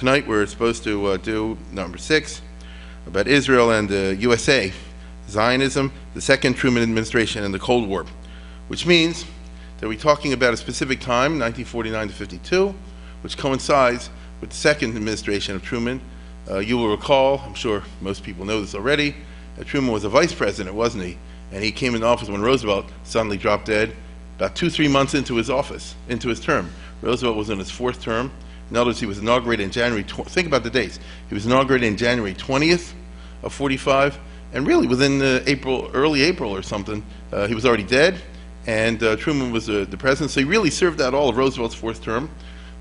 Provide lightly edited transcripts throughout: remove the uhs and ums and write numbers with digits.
Tonight we're supposed to do number 6 about Israel and the USA, Zionism, the second Truman administration, and the Cold War, which means that we're talking about a specific time, 1949 to 52, which coincides with the second administration of Truman. You will recall, I'm sure most people know this already, that Truman was a vice president, wasn't he? And he came into office when Roosevelt suddenly dropped dead about 2-3 months into his office, into his term. Roosevelt was in his 4th term. In other words, he was inaugurated in January, think about the dates. He was inaugurated in January 20th of 45, and really within early April or something, he was already dead, and Truman was the president. So he really served out all of Roosevelt's 4th term,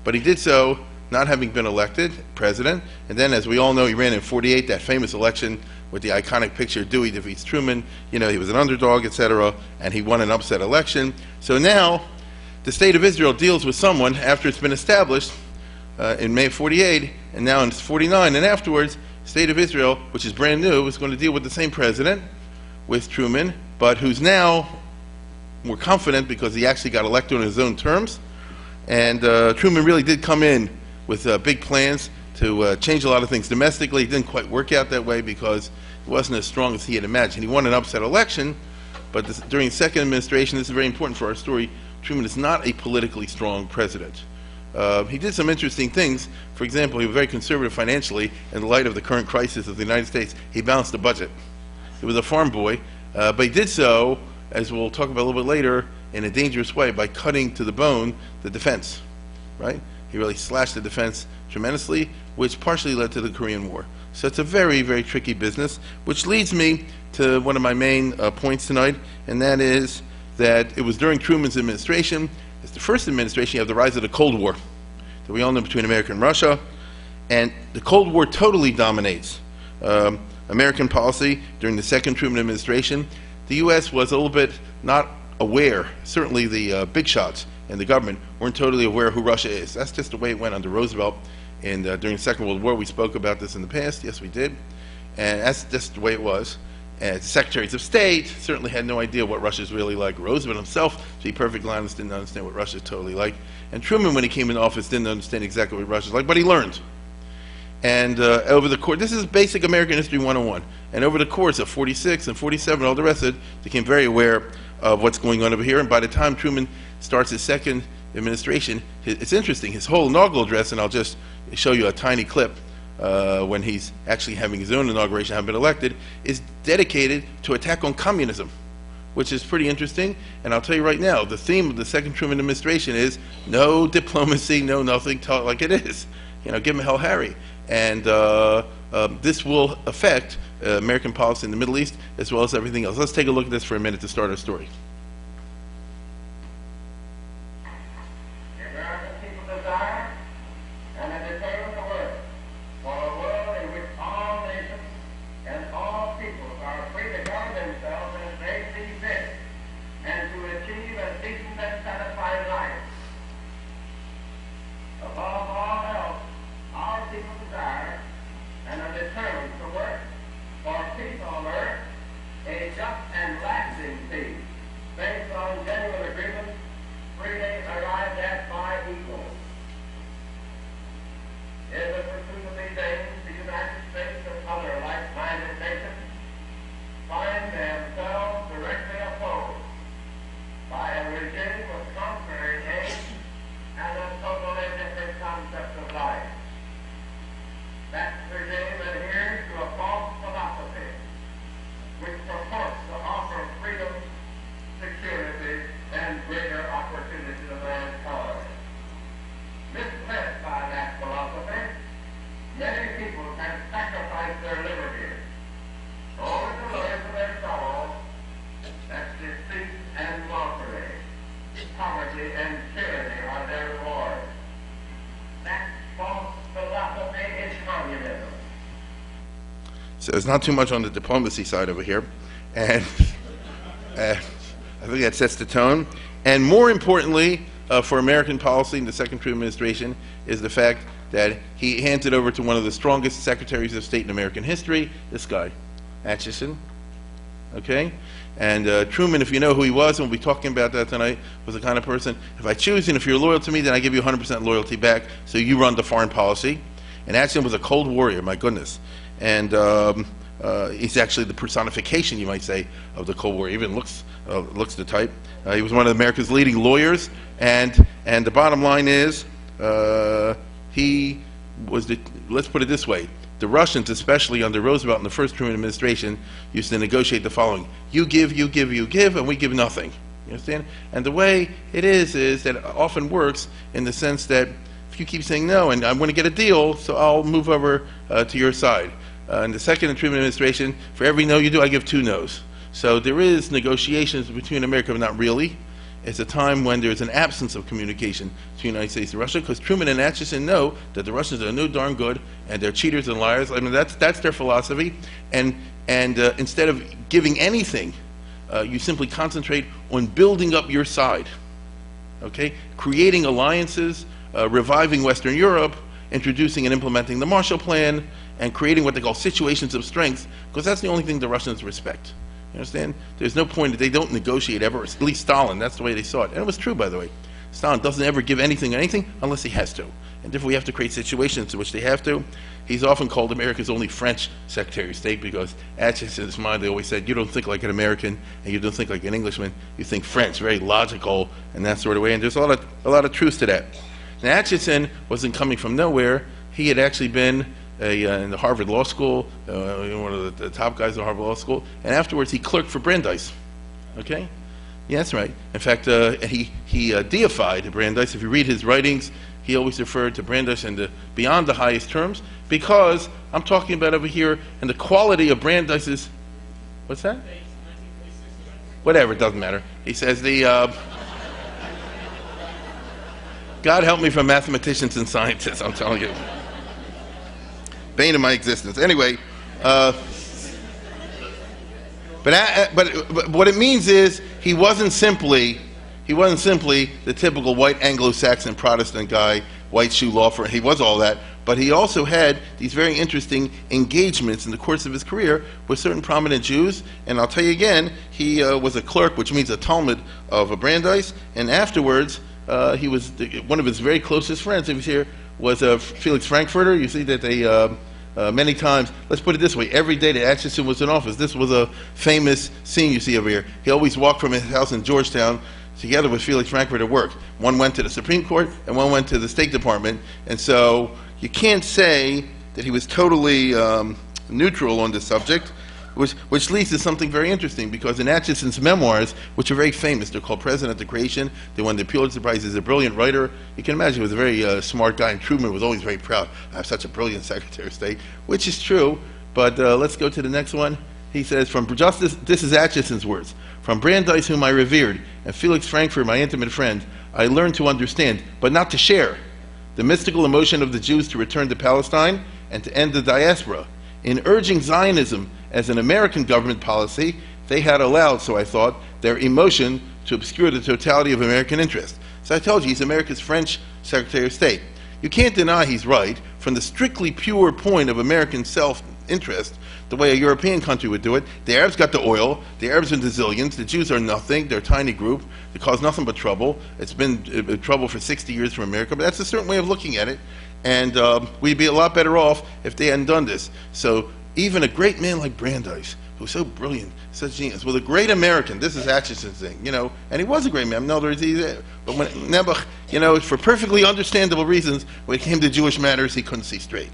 but he did so not having been elected president. And then, as we all know, he ran in 48, that famous election with the iconic picture, Dewey defeats Truman. You know, he was an underdog, etc., and he won an upset election. So now, the state of Israel deals with someone after it's been established in May of 48, and now in 49, and afterwards, the state of Israel, which is brand new, is going to deal with the same president, with Truman, but who's now more confident because he actually got elected on his own terms. And Truman really did come in with big plans to change a lot of things domestically. It didn't quite work out that way because it wasn't as strong as he had imagined. He won an upset election, but during the second administration, this is very important for our story, Truman is not a politically strong president. He did some interesting things. For example, he was very conservative financially in light of the current crisis of the United States. He balanced the budget. He was a farm boy, but he did so, as we'll talk about a little bit later, in a dangerous way by cutting to the bone the defense, right? He really slashed the defense tremendously, which partially led to the Korean War. So it's a very, very tricky business, which leads me to one of my main points tonight, and that is that it was during Truman's administration, it's the first administration, you have the rise of the Cold War that we all know between America and Russia, and the Cold War totally dominates American policy during the second Truman administration. The U.S. was a little bit not aware, certainly the big shots in the government weren't totally aware of who Russia is. That's just the way it went under Roosevelt. And during the Second World War, we spoke about this in the past. Yes, we did. And that's just the way it was. And secretaries of state certainly had no idea what Russia's really like. Roosevelt himself, to be perfectly honest, didn't understand what Russia's totally like. And Truman, when he came into office, didn't understand exactly what Russia's like, but he learned. And over the course, this is basic American history 101. And over the course of 46 and 47, all the rest of it, became very aware of what's going on over here. And by the time Truman starts his second administration, it's interesting, his whole inaugural address, and I'll just show you a tiny clip when he's actually having his own inauguration, having been elected, is dedicated to attack on communism, which is pretty interesting. And I'll tell you right now, the theme of the second Truman administration is no diplomacy, no nothing, tell it like it is. You know, give him hell Harry. And this will affect American policy in the Middle East as well as everything else. Let's take a look at this for a minute to start our story. So there's not too much on the diplomacy side over here, and I think that sets the tone. And more importantly, for American policy in the second Truman administration is the fact that he handed over to one of the strongest secretaries of state in American history, this guy, Atchison. Okay? And Truman, if you know who he was, and we'll be talking about that tonight, was the kind of person, if I choose you and if you're loyal to me, then I give you 100% loyalty back, so you run the foreign policy. And Atchison was a cold warrior, my goodness. And he's actually the personification, you might say, of the Cold War. He even looks the type. He was one of America's leading lawyers, and the bottom line is, he was let's put it this way, the Russians, especially under Roosevelt in the first Truman administration, used to negotiate the following: you give, you give, you give, and we give nothing. You understand? And the way it is that it often works in the sense that if you keep saying no, and I want to get a deal, so I'll move over to your side. In the second Truman administration, for every no you do, I give 2 no's. So there is negotiations between America, but not really. It's a time when there's an absence of communication between the United States and Russia, because Truman and Atchison know that the Russians are no darn good and they're cheaters and liars. I mean, that's their philosophy. And instead of giving anything, you simply concentrate on building up your side. Okay, creating alliances, reviving Western Europe, introducing and implementing the Marshall Plan, and creating what they call situations of strength, because that's the only thing the Russians respect. You understand? There's no point that they don't negotiate ever. At least Stalin, that's the way they saw it. And it was true, by the way. Stalin doesn't ever give anything unless he has to. And therefore we have to create situations in which they have to. He's often called America's only French Secretary of State, because Atchison's mind, they always said, you don't think like an American and you don't think like an Englishman, you think French, very logical and that sort of way. And there's a lot of truth to that. Now, Atchison wasn't coming from nowhere. He had actually been in the Harvard Law School, one of the top guys at Harvard Law School, and afterwards he clerked for Brandeis. Okay? Yeah, that's right. In fact, he deified Brandeis. If you read his writings, he always referred to Brandeis in beyond the highest terms, because I'm talking about over here, and the quality of Brandeis's, what's that? Whatever, it doesn't matter. He says God help me from mathematicians and scientists, I'm telling you. Bane of my existence. Anyway, but what it means is he wasn't simply the typical white Anglo-Saxon Protestant guy, white shoe law firm. He was all that, but he also had these very interesting engagements in the course of his career with certain prominent Jews. And I'll tell you again, he was a clerk, which means a Talmud of Brandeis, and afterwards he was one of his very closest friends. If you hear, was Felix Frankfurter. You see that they many times, let's put it this way, every day that Atchison was in office, this was a famous scene you see over here. He always walked from his house in Georgetown together with Felix Frankfurter to work. One went to the Supreme Court and one went to the State Department, and so you can't say that he was totally neutral on this subject, which leads to something very interesting, because in Atchison's memoirs, which are very famous, they're called President to Creation, they won the Pulitzer Prize. He's a brilliant writer. You can imagine he was a very smart guy, and Truman was always very proud. I have such a brilliant Secretary of State, which is true, but let's go to the next one. He says, this is Atchison's words, "From Brandeis, whom I revered, and Felix Frankfurter, my intimate friend, I learned to understand, but not to share, the mystical emotion of the Jews to return to Palestine and to end the diaspora. In urging Zionism as an American government policy, they had allowed, so I thought, their emotion to obscure the totality of American interest." So I told you, he's America's French Secretary of State. You can't deny he's right. From the strictly pure point of American self-interest, the way a European country would do it, the Arabs got the oil, the Arabs are the zillions, the Jews are nothing, they're a tiny group, they cause nothing but trouble. It's been trouble for 60 years for America, but that's a certain way of looking at it. And we'd be a lot better off if they hadn't done this. So even a great man like Brandeis, who's so brilliant, such genius, was a great American. This is Atchison's thing, and he was a great man. No, but when Nebuch, for perfectly understandable reasons, when it came to Jewish matters, he couldn't see straight.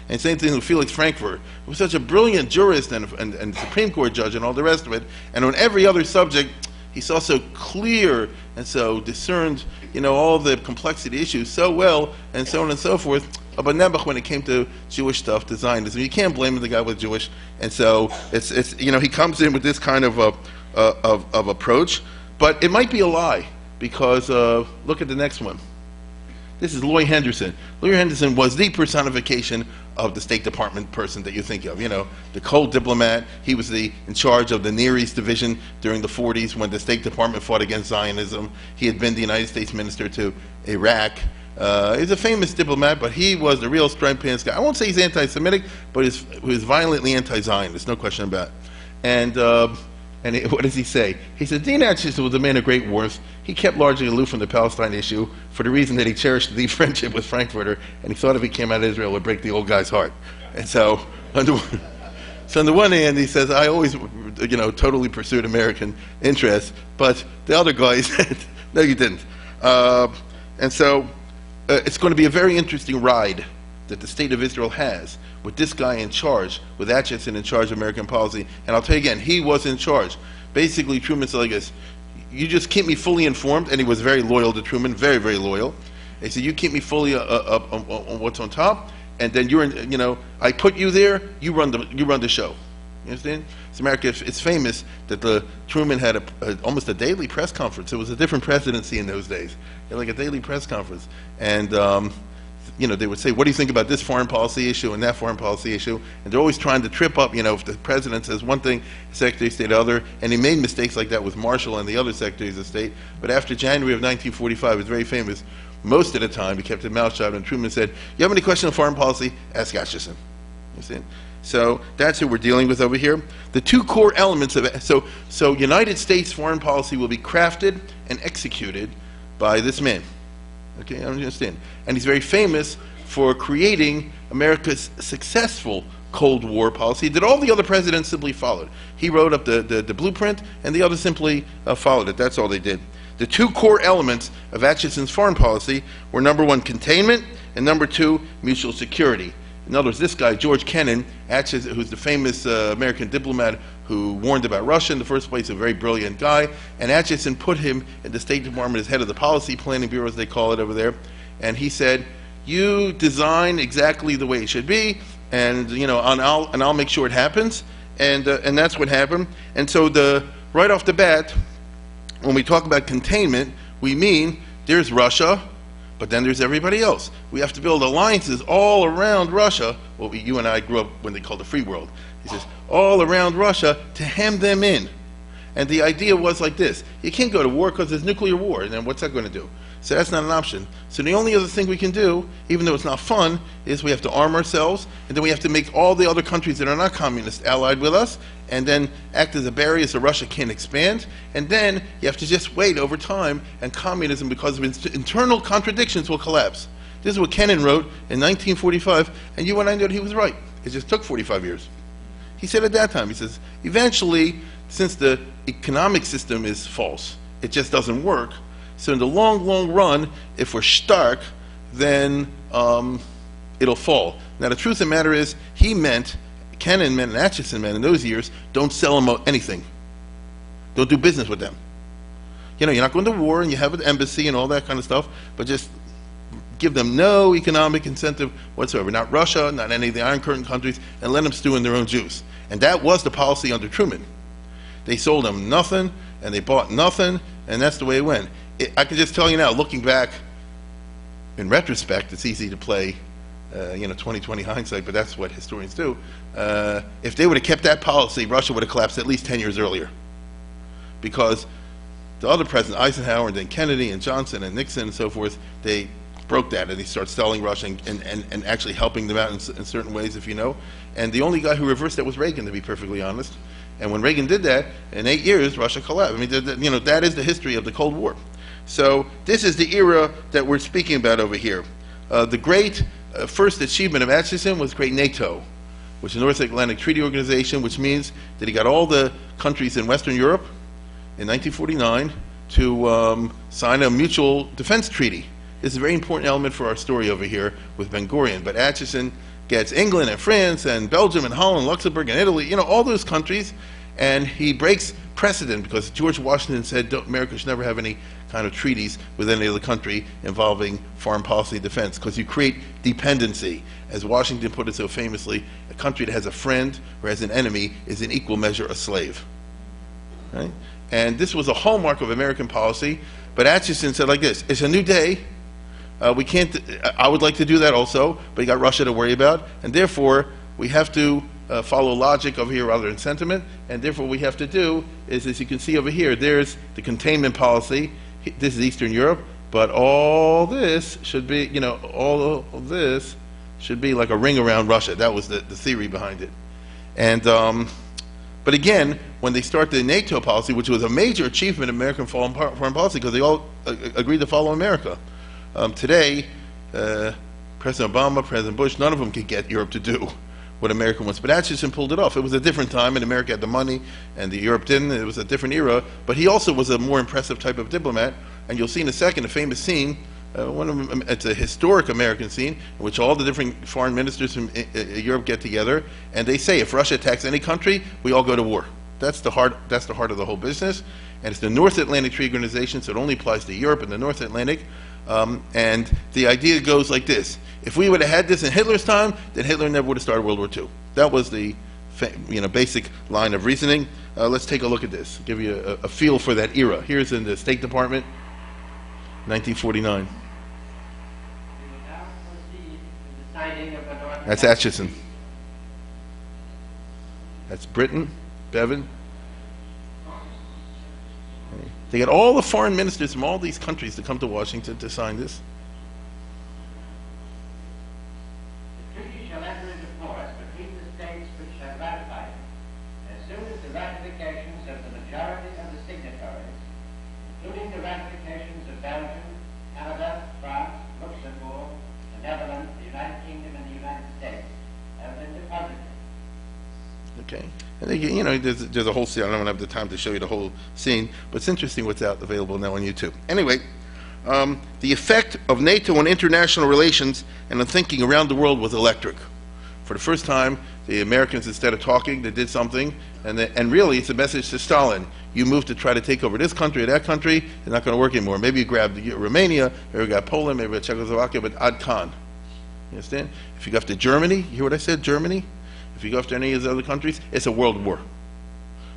And same thing with Felix Frankfurter, who was such a brilliant jurist and Supreme Court judge and all the rest of it. And on every other subject, he saw so clear and so discerned, all the complexity issues so well, and so on and so forth. But Nebuch, when it came to Jewish stuff, to Zionism, you can't blame the guy was Jewish. And so it's he comes in with this kind of approach. But it might be a lie, because look at the next one. This is Lloyd Henderson. Lloyd Henderson was the personification of the State Department person that you think of, the cold diplomat. He was in charge of the Near East Division during the 40s when the State Department fought against Zionism. He had been the United States minister to Iraq. He's a famous diplomat, but he was the real striped pants guy. I won't say he's anti-Semitic, but he was violently anti-Zionist, no question about it. And And what does he say? He said, Dean Acheson was a man of great warmth. He kept largely aloof from the Palestine issue for the reason that he cherished a deep friendship with Frankfurter, and he thought if he came out of Israel, it would break the old guy's heart. And so, on the one hand, he says, I always, totally pursued American interests, but the other guy said, no, you didn't. And so, it's going to be a very interesting ride that the state of Israel has with this guy in charge, with Acheson in charge of American policy. And I'll tell you again, he was in charge. Basically, Truman said like this, you just keep me fully informed, and he was very loyal to Truman, very, very loyal. He said, you keep me fully up on what's on top, and then I put you there, you run the show. You understand? It's America. It's famous that Truman had almost a daily press conference. It was a different presidency in those days. He had like a daily press conference, and they would say, what do you think about this foreign policy issue and that foreign policy issue? And they're always trying to trip up, if the president says one thing, the Secretary of State other, and he made mistakes like that with Marshall and the other Secretaries of State. But after January of 1945, it was very famous. Most of the time, he kept his mouth shut, and Truman said, you have any question on foreign policy? Ask Acheson. You see? So that's who we're dealing with over here. The two core elements of it, so United States foreign policy will be crafted and executed by this man. Okay, I understand. And he's very famous for creating America's successful Cold War policy that all the other presidents simply followed. He wrote up the blueprint, and the others simply followed it. That's all they did. The two core elements of Acheson's foreign policy were, number one, containment, and number two, mutual security. In other words, this guy, George Kennan, Acheson, who's the famous American diplomat who warned about Russia in the first place, a very brilliant guy, and Acheson put him in the State Department as head of the Policy Planning Bureau, as they call it over there, and he said, you design exactly the way it should be, and I'll make sure it happens, and that's what happened. And so right off the bat, when we talk about containment, we mean there's Russia, but then there's everybody else. We have to build alliances all around Russia. Well, you and I grew up when they called the free world. He says, all around Russia to hem them in. And the idea was like this. You can't go to war because there's nuclear war, and then what's that going to do? So that's not an option. So the only other thing we can do, even though it's not fun, is we have to arm ourselves, and then we have to make all the other countries that are not communist allied with us, and then act as a barrier so Russia can't expand. And then you have to just wait over time, and communism, because of its internal contradictions, will collapse. This is what Kennan wrote in 1945, and you and I know that he was right. It just took 45 years. He said at that time, he says, eventually, since the economic system is false, it just doesn't work. So in the long, long run, if we're stark, then it'll fall. Now the truth of the matter is, Kennan meant, and Acheson meant in those years, don't sell them anything. Don't do business with them. You're not going to war and you have an embassy and all that kind of stuff, but just give them no economic incentive whatsoever. Not Russia, not any of the Iron Curtain countries, and let them stew in their own juice. And that was the policy under Truman. They sold them nothing, and they bought nothing, and that's the way it went. I can just tell you now, looking back, in retrospect, it's easy to play, 20/20 hindsight, but that's what historians do. If they would have kept that policy, Russia would have collapsed at least 10 years earlier. Because the other presidents, Eisenhower and then Kennedy and Johnson and Nixon and so forth, they broke that, and they started selling Russia and actually helping them out in certain ways, if you know. And the only guy who reversed that was Reagan, to be perfectly honest. And when Reagan did that, in 8 years, Russia collapsed. I mean, that is the history of the Cold War. So this is the era that we're speaking about over here. The great first achievement of Acheson was great NATO, which is the North Atlantic Treaty Organization, which means that he got all the countries in Western Europe in 1949 to sign a mutual defense treaty. This is a very important element for our story over here with Ben-Gurion. But Acheson gets England and France and Belgium and Holland, Luxembourg and Italy, all those countries, and he breaks precedent because George Washington said America should never have any kind of treaties with any other country involving foreign policy and defense, because you create dependency. As Washington put it so famously, a country that has a friend or has an enemy is in equal measure a slave. Right? And this was a hallmark of American policy, but Acheson said like this, it's a new day, I would like to do that also, but you got Russia to worry about, and therefore we have to follow logic over here rather than sentiment, and therefore what we have to do is, as you can see over here, there's the containment policy. This is Eastern Europe, but all this should be, all of this should be like a ring around Russia. That was the theory behind it. And But again, when they start the NATO policy, which was a major achievement in American foreign policy, because they all agreed to follow America. Today, President Obama, President Bush, none of them could get Europe to do what America wants. But Acheson pulled it off. It was a different time, and America had the money, and Europe didn't. It was a different era. But he also was a more impressive type of diplomat. And you'll see in a second a famous scene. One of them, it's a historic American scene in which all the different foreign ministers from Europe get together, and they say, if Russia attacks any country, we all go to war. That's the heart. That's the heart of the whole business. And it's the North Atlantic Treaty Organization, so it only applies to Europe and the North Atlantic. And the idea goes like this: if we would have had this in Hitler's time, then Hitler never would have started World War II. That was the basic line of reasoning. Let's take a look at this. Give you a feel for that era. Here's in the State Department, 1949. That's Acheson. That's Britain, Bevan. They got all the foreign ministers from all these countries to come to Washington to sign this. The treaty shall enter into force between the states which have ratified it, as soon as the ratifications of the majority of the signatories, including the ratifications of Belgium, Canada, France, Luxembourg, the Netherlands, the United Kingdom, and the United States, have been deposited. Okay. And they, there's a whole scene. I don't have the time to show you the whole scene, but it's interesting what's available now on YouTube. Anyway, the effect of NATO on international relations and on thinking around the world was electric. For the first time, the Americans, instead of talking, they did something, and really it's a message to Stalin. You move to try to take over this country or that country, it's not going to work anymore. Maybe you grab Romania, maybe you got Poland, maybe you got Czechoslovakia, but ad con. You understand? If you go after Germany, you hear what I said, Germany? If you go after any of those other countries, it's a world war.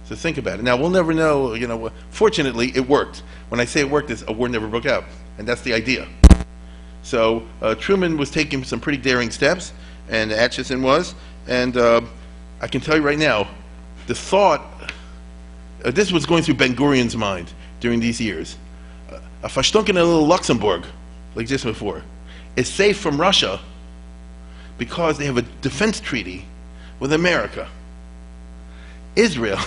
So think about it. Now, we'll never know, fortunately, it worked. When I say it worked, a war never broke out. And that's the idea. So Truman was taking some pretty daring steps, and Acheson was. And I can tell you right now, the thought, this was going through Ben-Gurion's mind during these years. A Verstunken little Luxembourg, like this before, is safe from Russia because they have a defense treaty with America. Israel,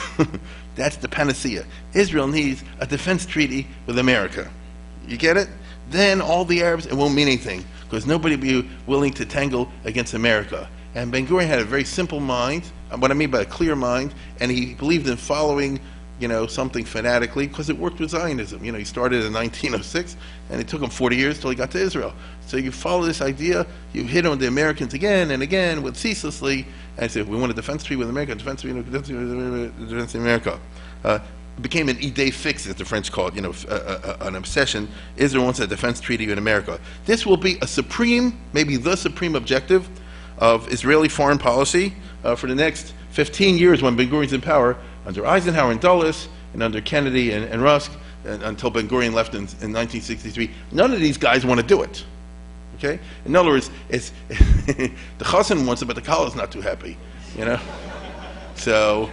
that's the panacea. Israel needs a defense treaty with America. You get it? Then all the Arabs, it won't mean anything, because nobody will be willing to tangle against America. And Ben-Gurion had a very simple mind, what I mean by a clear mind, and he believed in following something fanatically, because it worked with Zionism. He started in 1906, and it took him 40 years till he got to Israel. So you follow this idea, you hit on the Americans again and again, with ceaselessly, and say, we want a defense treaty with America, defense treaty with America. It became an idée fixe, as the French call it, an obsession. Israel wants a defense treaty with America. This will be a supreme, maybe the supreme objective of Israeli foreign policy for the next 15 years when Ben-Gurion's in power, under Eisenhower and Dulles, and under Kennedy and Rusk, until Ben-Gurion left in 1963. None of these guys want to do it. Okay? In other words, it's the Chassan wants it, but the Kala is not too happy. So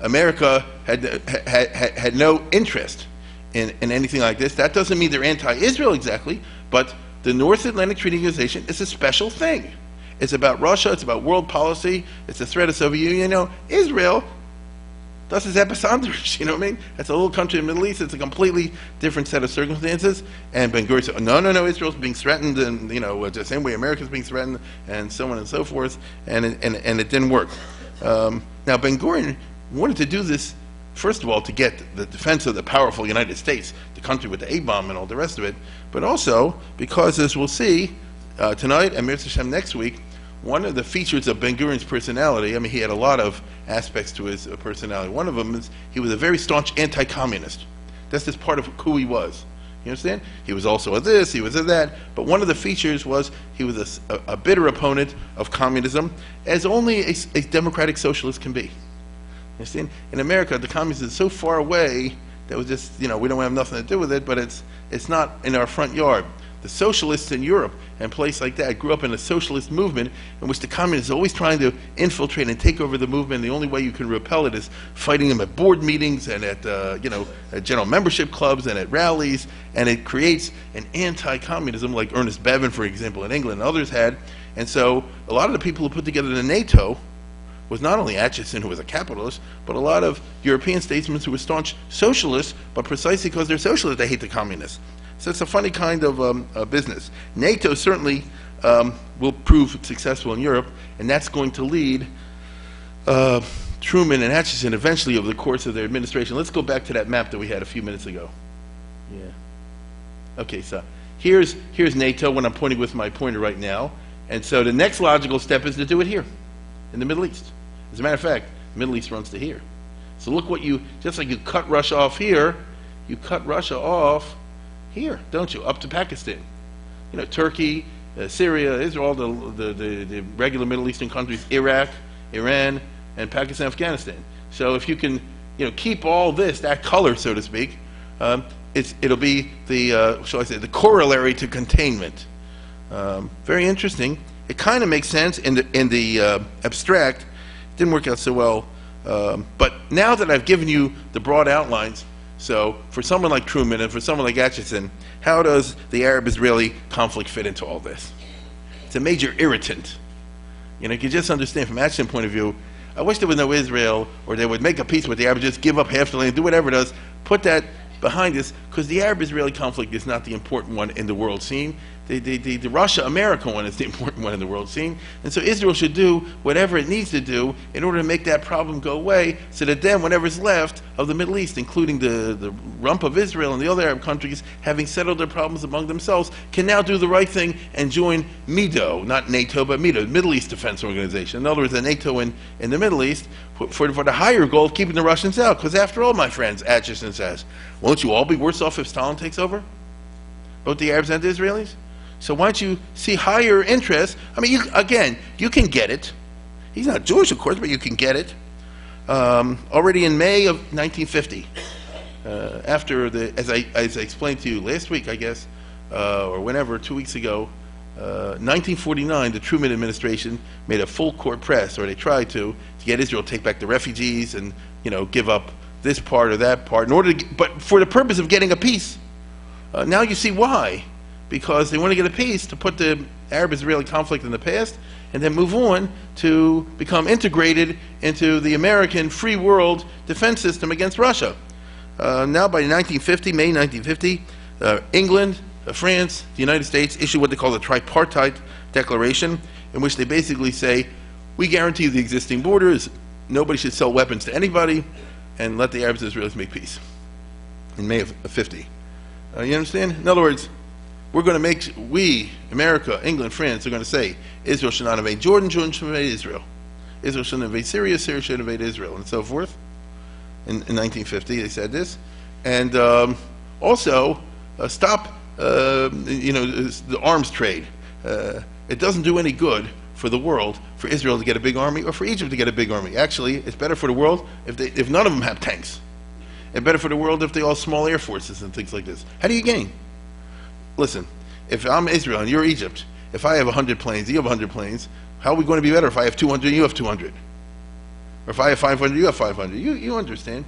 America had no interest in anything like this. That doesn't mean they're anti-Israel exactly, but the North Atlantic Treaty Organization is a special thing. It's about Russia, it's about world policy, it's a threat of Soviet Union. Israel, das ist etwas anderes, you know what I mean? It's a little country in the Middle East, it's a completely different set of circumstances. And Ben-Gurion said, no, Israel's being threatened, and the same way America's being threatened, and so on and so forth, and it didn't work. Now Ben-Gurion wanted to do this, first of all, to get the defense of the powerful United States, the country with the A-bomb and all the rest of it, but also because, as we'll see tonight and Mirza Hashem next week, one of the features of Ben-Gurion's personality, he had a lot of aspects to his personality. One of them is he was a very staunch anti-communist. That's just part of who he was. You understand? He was also a this, he was a that, but one of the features was he was a bitter opponent of communism, as only a democratic socialist can be. You understand? In America, the communism is so far away that was just, we don't have nothing to do with it, but it's not in our front yard. The socialists in Europe and places like that grew up in a socialist movement in which the communists are always trying to infiltrate and take over the movement. The only way you can repel it is fighting them at board meetings and at general membership clubs and at rallies, and it creates an anti-communism like Ernest Bevin, for example, in England, and others had. And so a lot of the people who put together the NATO was not only Atchison, who was a capitalist, but a lot of European statesmen who were staunch socialists, but precisely because they're socialists, they hate the communists. So it's a funny kind of business. NATO certainly will prove successful in Europe, and that's going to lead Truman and Atchison eventually over the course of their administration. Let's go back to that map that we had a few minutes ago. Yeah. Okay, so here's NATO when I'm pointing with my pointer right now. And so the next logical step is to do it here, in the Middle East. As a matter of fact, the Middle East runs to here. So look what just like you cut Russia off here, you cut Russia off here, don't you? Up to Pakistan. You know, Turkey, Syria, Israel, all the regular Middle Eastern countries, Iraq, Iran, and Pakistan, Afghanistan. So if you can, keep all that color, so to speak, it'll be the corollary to containment. Very interesting. It kind of makes sense in the abstract. It didn't work out so well. But now that I've given you the broad outlines, so for someone like Truman and for someone like Atchison, how does the Arab-Israeli conflict fit into all this? It's a major irritant. You can just understand from Atchison's point of view, I wish there was no Israel, or they would make a peace with the Arabs, just give up half the land, do whatever it does, put that behind us, because the Arab-Israeli conflict is not the important one in the world scene. The Russia-America one is the important one in the world scene. And so Israel should do whatever it needs to do in order to make that problem go away, so that then whatever's left of the Middle East, including the rump of Israel and the other Arab countries, having settled their problems among themselves, can now do the right thing and join MEDO, not NATO, but MEDO, Middle East Defense Organization. In other words, the NATO in the Middle East, for the higher goal of keeping the Russians out. Because after all, my friends, Atchison says, won't you all be worse off if Stalin takes over? Both the Arabs and the Israelis? So why don't you see higher interest? I mean, you can get it. He's not Jewish, of course, but you can get it. Already in May of 1950, after as I explained to you last week, I guess, or whenever, 2 weeks ago, 1949, the Truman administration made a full court press, or they tried to get Israel to take back the refugees and give up this part or that part, but for the purpose of getting a peace. Now you see why. Because they want to get a peace to put the Arab-Israeli conflict in the past and then move on to become integrated into the American free world defense system against Russia. Now by May 1950, England, France, the United States issue what they call the tripartite declaration, in which they basically say, we guarantee the existing borders, nobody should sell weapons to anybody, and let the Arabs and Israelis make peace. In May of 50. You understand? In other words, we're going to America, England, France, are going to say, Israel should not invade Jordan, Jordan should invade Israel. Israel shouldn't invade Syria, Syria should invade Israel, and so forth. In 1950, they said this. And also, stop, the arms trade. It doesn't do any good for the world for Israel to get a big army or for Egypt to get a big army. Actually, it's better for the world if none of them have tanks. It's better for the world if they all have small air forces and things like this. How do you gain? Listen, if I'm Israel and you're Egypt, if I have 100 planes, you have 100 planes, how are we going to be better if I have 200 and you have 200? Or if I have 500, you have 500. You understand.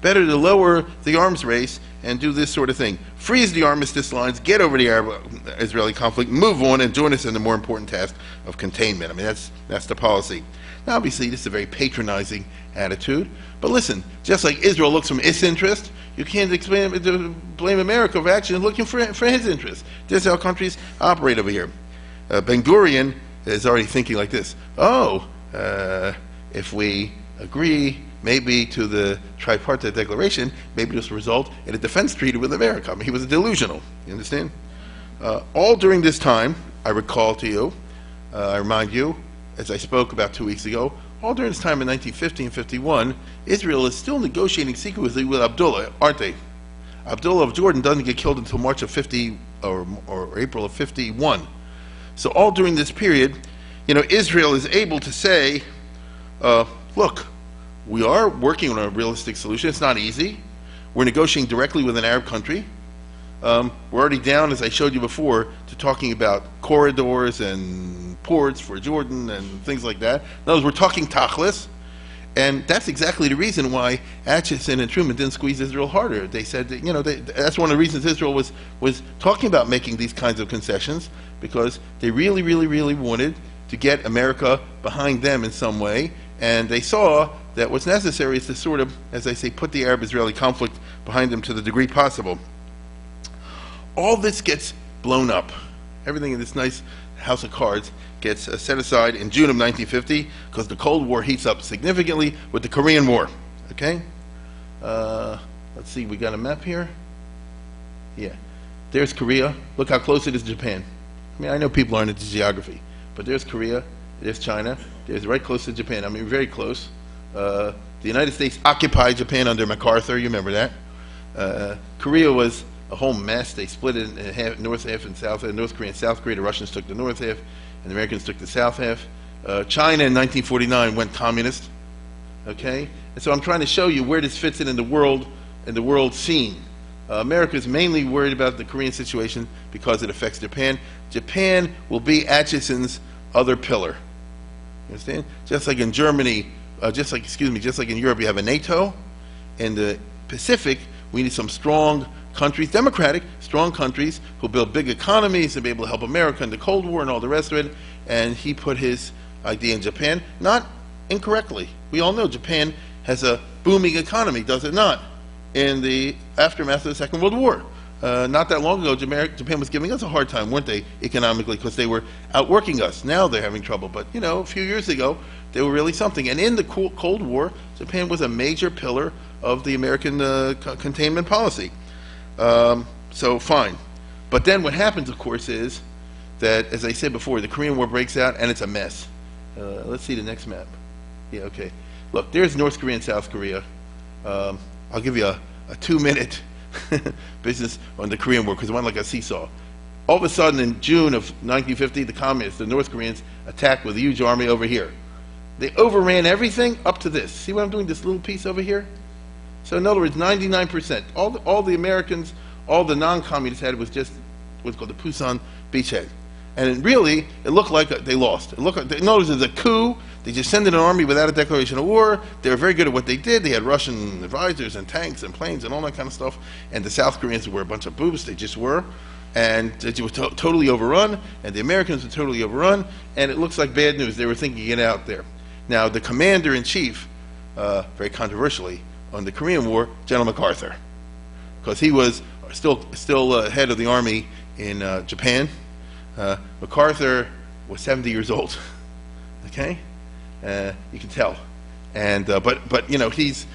Better to lower the arms race and do this sort of thing. Freeze the armistice lines, get over the Arab-Israeli conflict, move on, and join us in the more important task of containment. I mean, that's the policy. Now, obviously, this is a very patronizing attitude. But listen, just like Israel looks from its interest, you can't blame America for actually looking for his interest. This is how countries operate over here. Ben-Gurion is already thinking like this. If we agree maybe to the tripartite declaration, maybe this will result in a defense treaty with America. I mean, he was delusional. You understand? All during this time, I recall to you, I remind you, as I spoke about 2 weeks ago, all during this time in 1950 and 51, Israel is still negotiating secretly with Abdullah, aren't they? Abdullah of Jordan doesn't get killed until March of 50 or April of 51. So all during this period, Israel is able to say, look, we are working on a realistic solution. It's not easy. We're negotiating directly with an Arab country. We're already down, as I showed you before, to talking about corridors and ports for Jordan and things like that. In other words, we're talking tachlis, and that's exactly the reason why Atchison and Truman didn't squeeze Israel harder. They said that, that's one of the reasons Israel was talking about making these kinds of concessions, because they really, really, really wanted to get America behind them in some way, And they saw that what's necessary is to sort of, as I say, put the Arab-Israeli conflict behind them to the degree possible. All this gets blown up. Everything in this nice house of cards gets set aside in June of 1950 because the Cold War heats up significantly with the Korean War. Okay? Let's see, we got a map here? Yeah. There's Korea. Look how close it is to Japan. I mean, I know people aren't into geography, but there's Korea, there's China, there's right close to Japan. I mean, very close. The United States occupied Japan under MacArthur, you remember that. Korea was a whole mess. They split it in half, north half and south half. North Korea and South Korea. The Russians took the north half, and the Americans took the south half. China in 1949 went communist. Okay, and so I'm trying to show you where this fits in the world scene. America is mainly worried about the Korean situation because it affects Japan. Japan will be Atchison's other pillar. You understand? Just like in Germany, just like in Europe, you have a NATO. In the Pacific, we need some strong countries, democratic, strong countries who build big economies and be able to help America in the Cold War and all the rest of it. And he put his idea in Japan, not incorrectly. We all know Japan has a booming economy, does it not? In the aftermath of the Second World War. Not that long ago, Japan was giving us a hard time, weren't they, economically, because they were outworking us. Now they're having trouble. But, you know, a few years ago, they were really something. And in the Cold War, Japan was a major pillar of the American containment policy. So, fine. But then what happens, of course, is that, as I said before, the Korean War breaks out, and it's a mess. Let's see the next map. Yeah, okay. Look, there's North Korea and South Korea. I'll give you a 2-minute business on the Korean War because it went like a seesaw. All of a sudden, in June of 1950, the communists, the North Koreans, attacked with a huge army over here. They overran everything up to this. See what I'm doing, this little piece over here? So in other words, 99%. All the Americans, all the non-communists had was just what's called the Pusan beachhead. And it looked like they lost. It looked like, in other words, it was a coup. They just sent in an army without a declaration of war. They were very good at what they did. They had Russian advisors and tanks and planes and all that kind of stuff. And the South Koreans were a bunch of boobs. They just were. And they were totally overrun. And the Americans were totally overrun. And it looks like bad news. They were thinking it out there. Now, the commander-in-chief, very controversially, on the Korean War, General MacArthur. Because he was still head of the army in Japan. MacArthur was 70 years old. Okay? You can tell, and but you know he's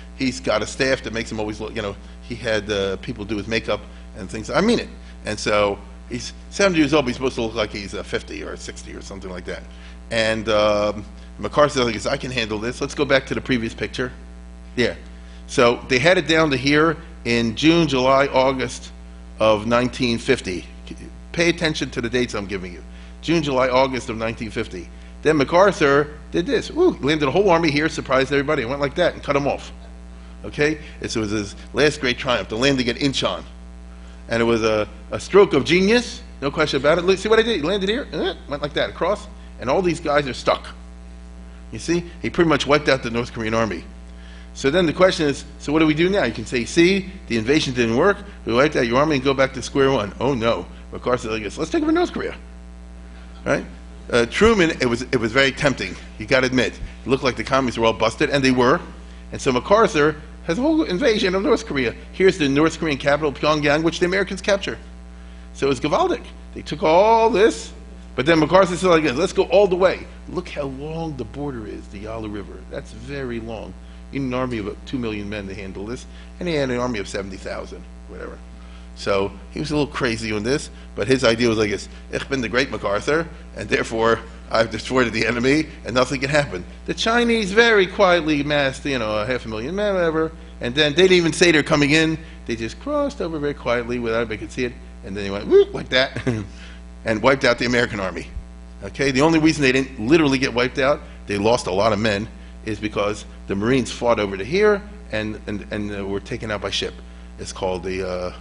got a staff that makes him always look. You know, he had people do his makeup and things. I mean it. And so he's 70 years old. But he's supposed to look like he's 50 or 60 or something like that. And MacArthur says, "I can handle this." Let's go back to the previous picture. Yeah. So they had it down to here in June, July, August of 1950. Pay attention to the dates I'm giving you. June, July, August of 1950. Then MacArthur did this. Woo, landed a whole army here, surprised everybody, and went like that and cut them off. Okay? It was his last great triumph, the landing at Incheon. And it was a stroke of genius, no question about it. Look, see what I did? He landed here, went like that across, and all these guys are stuck. You see? He pretty much wiped out the North Korean army. So then the question is, so what do we do now? You can say, see, the invasion didn't work. We wiped out your army and go back to square one. Oh, no. MacArthur says, let's take over North Korea. Right? Truman, it was very tempting. You got to admit, it looked like the communists were all busted, and they were. And so MacArthur has a whole invasion of North Korea. Here's the North Korean capital, Pyongyang, which the Americans capture. So it was Gavaldic. They took all this, but then MacArthur said like this, let's go all the way. Look how long the border is, the Yalu River. That's very long. You need an army of 2 million men to handle this, and he had an army of 70,000, whatever. So he was a little crazy on this, but his idea was like this, Ich bin the great MacArthur, and therefore I've destroyed the enemy, and nothing can happen. The Chinese very quietly massed, 500,000 men, whatever, and then they didn't even say they're coming in. They just crossed over very quietly without anybody could see it, and then they went, whoop, like that, and wiped out the American army. Okay, the only reason they didn't literally get wiped out, they lost a lot of men, is because the Marines fought over to here and were taken out by ship. It's called the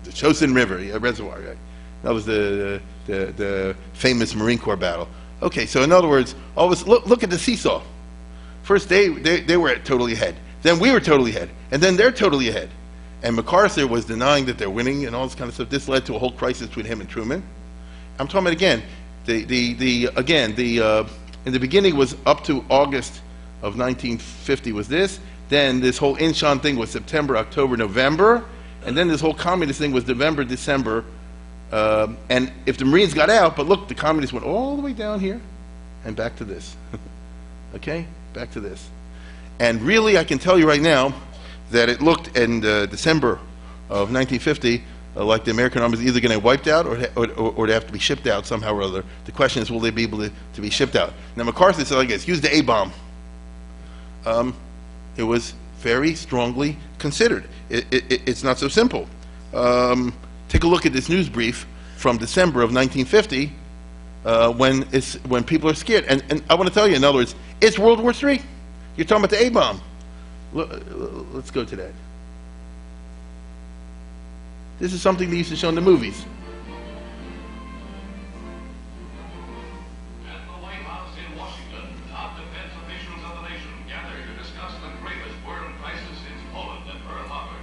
Chosin River Reservoir. Right? That was the famous Marine Corps battle. Okay, so in other words, look at the seesaw. First they were totally ahead. Then we were totally ahead. And then they're totally ahead. And MacArthur was denying that they're winning and all this kind of stuff. This led to a whole crisis between him and Truman. I'm talking about again, in the beginning was up to August of 1950 was this. Then this whole Incheon thing was September, October, November. And then this whole communist thing was November, December. And if the Marines got out, but look, the communists went all the way down here and back to this. Okay? Back to this. And really, I can tell you right now that it looked in December of 1950 like the American army is either going to get wiped out or they have to be shipped out somehow or other. The question is, will they be able to be shipped out? Now, MacArthur said, I guess, use the A-bomb. It was very strongly considered. It's not so simple. Take a look at this news brief from December of 1950 when people are scared. And I want to tell you, in other words, it's World War III. You're talking about the A-bomb. Let's go to that. This is something they used to show in the movies. At the White House in Washington, top defense officials of the nation gathered to discuss the gravest world crisis since Poland and Pearl Harbor.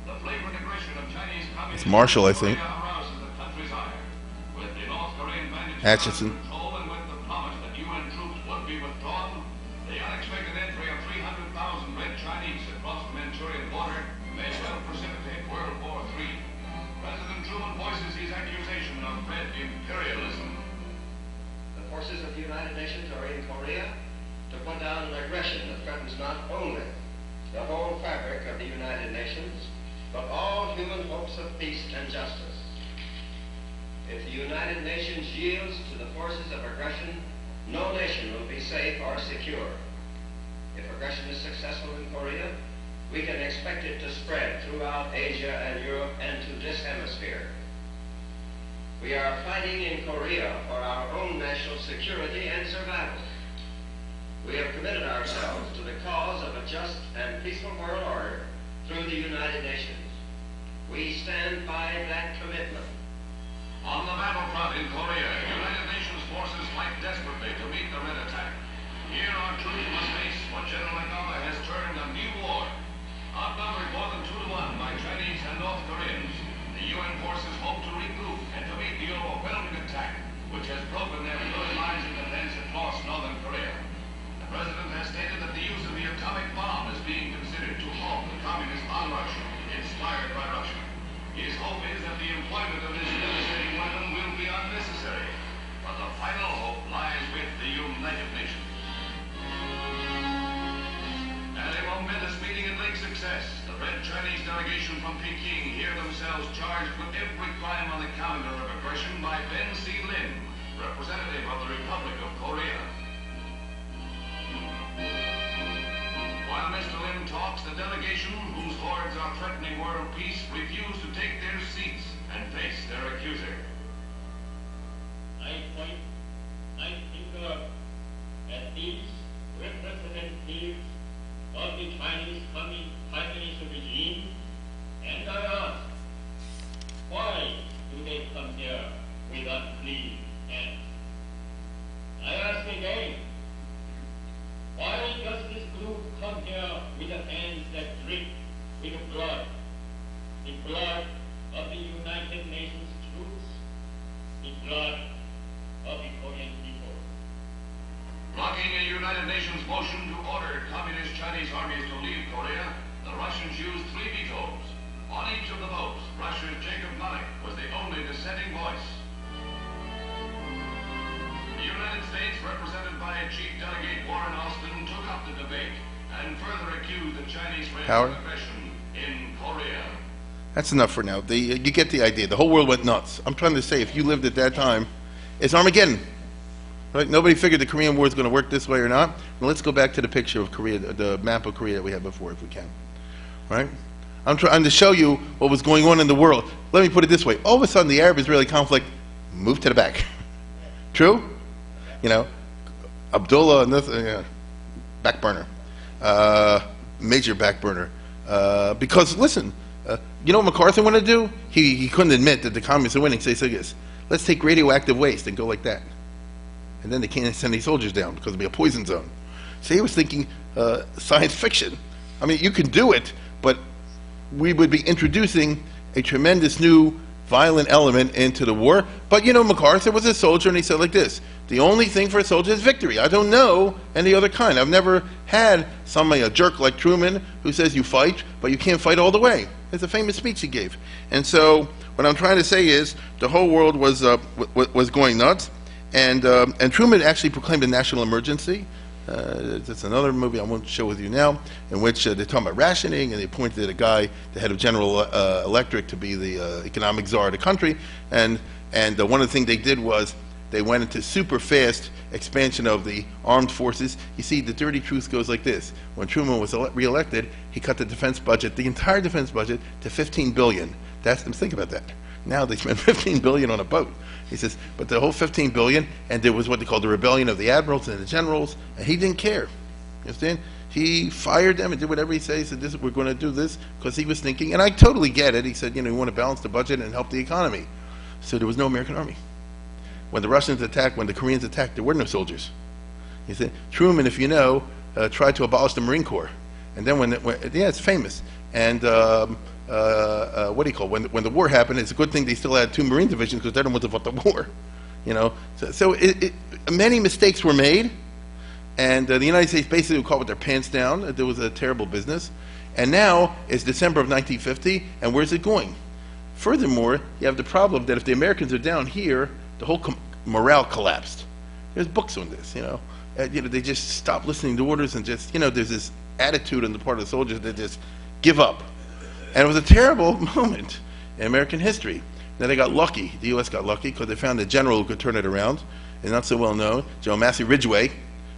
The flagrant aggression of Chinese communists. It's Marshall, I think. Arouses the country's ire. With the North Korean bandits Atchison. control and with the promise that UN troops would be withdrawn, the unexpected entry of 300,000 Red Chinese across the Manchurian border may well precipitate World War III. President Truman voices his accusation of red imperialism. The forces of the United Nations are in Korea to put down an aggression that threatens not only the whole fabric of the United Nations, but all human hopes of peace and justice. If the United Nations yields to the forces of aggression, no nation will be safe or secure. If aggression is successful in Korea, we can expect it to spread throughout Asia and Europe and to this hemisphere. We are fighting in Korea for our own national security and survival. We have committed ourselves to the cause of a just and peaceful world order through the United Nations. We stand by that commitment. On the battlefront in Korea, United Nations forces fight desperately to meet the Red attack. Here our troops must face what General Nagawa has termed a new war. Outnumbered more than 2-to-1 by Chinese and North Koreans, the UN forces hope to regroup and to meet the overwhelming attack, which has broken their good lines of defense across northern Korea. The President has stated that the use of the atomic bomb is being considered to halt the communist onrush inspired by Russia. His hope is that the employment of this devastating weapon will be unnecessary, but the final hope lies with the United Nations. At a momentous meeting in late success, the Red Chinese delegation from Peking hear themselves charged with every crime on the calendar of aggression by Ben C. Lin, representative of the Republic of Korea. While Mr. Lim talks, the delegation, whose hordes are threatening world peace, refuse to take their seats and face their accuser. I point my finger at these representatives of the Chinese Communist regime, and I ask, why do they come here with unclean hands? I ask again, why does this group come here with the hands that drip with blood? The blood of the United Nations troops, the blood of the Korean people. Blocking a United Nations motion to order communist Chinese armies to leave Korea, the Russians used 3 vetoes. On each of the votes, Russia's Jacob Malik was the only dissenting voice. The United States, represented by Chief Delegate Warren Austin, took up the debate and further accused the Chinese of aggression in Korea. That's enough for now. You get the idea. The whole world went nuts. I'm trying to say, if you lived at that time, it's Armageddon. Right? Nobody figured the Korean War is going to work this way or not. Now let's go back to the picture of Korea, the map of Korea that we had before, if we can. Right? I'm trying to show you what was going on in the world. Let me put it this way. All of a sudden, the Arab-Israeli conflict moved to the back. True? You know, Abdullah and this, back burner. Major back burner. Because, listen, you know what MacArthur wanted to do? He couldn't admit that the communists are winning. So he said, yes, let's take radioactive waste and go like that. And then they can't send any soldiers down because it'll be a poison zone. So he was thinking science fiction. I mean, you can do it, but we would be introducing a tremendous new violent element into the war. But you know, MacArthur was a soldier, and he said like this: The only thing for a soldier is victory. I don't know any other kind. I've never had somebody, a jerk like Truman, who says you fight, but you can't fight all the way. It's a famous speech he gave. And so what I'm trying to say is the whole world was going nuts, and Truman actually proclaimed a national emergency. It's another movie I won't show with you now, in which they're talking about rationing, and they appointed a guy, the head of General Electric, to be the economic czar of the country. And one of the things they did was they went into super fast expansion of the armed forces. You see, the dirty truth goes like this. When Truman was re-elected, he cut the defense budget, the entire defense budget, to $15 billion. Think about that. Now they spend $15 billion on a boat. He says, but the whole $15 billion, and there was what they called the rebellion of the admirals and the generals, and he didn't care. You understand? He fired them and did whatever he said. He said, we're going to do this, because he was thinking, and I totally get it. He said, we want to balance the budget and help the economy. So there was no American army. When the Russians attacked, when the Koreans attacked, there were no soldiers. He said, Truman, if you know, tried to abolish the Marine Corps. And then yeah, it's famous. And what do you call it? When the war happened, it's a good thing they still had 2 Marine divisions, because they don't want to fight the war. So many mistakes were made, and the United States basically caught with their pants down. There was a terrible business. And now it's December of 1950, and where's it going? Furthermore, you have the problem that if the Americans are down here, the whole morale collapsed. There's books on this, they just stop listening to orders, and just, there's this attitude on the part of the soldiers that just give up. And it was a terrible moment in American history. Now they got lucky, the U.S. got lucky, because they found a general who could turn it around, and not so well known, General Massey Ridgway,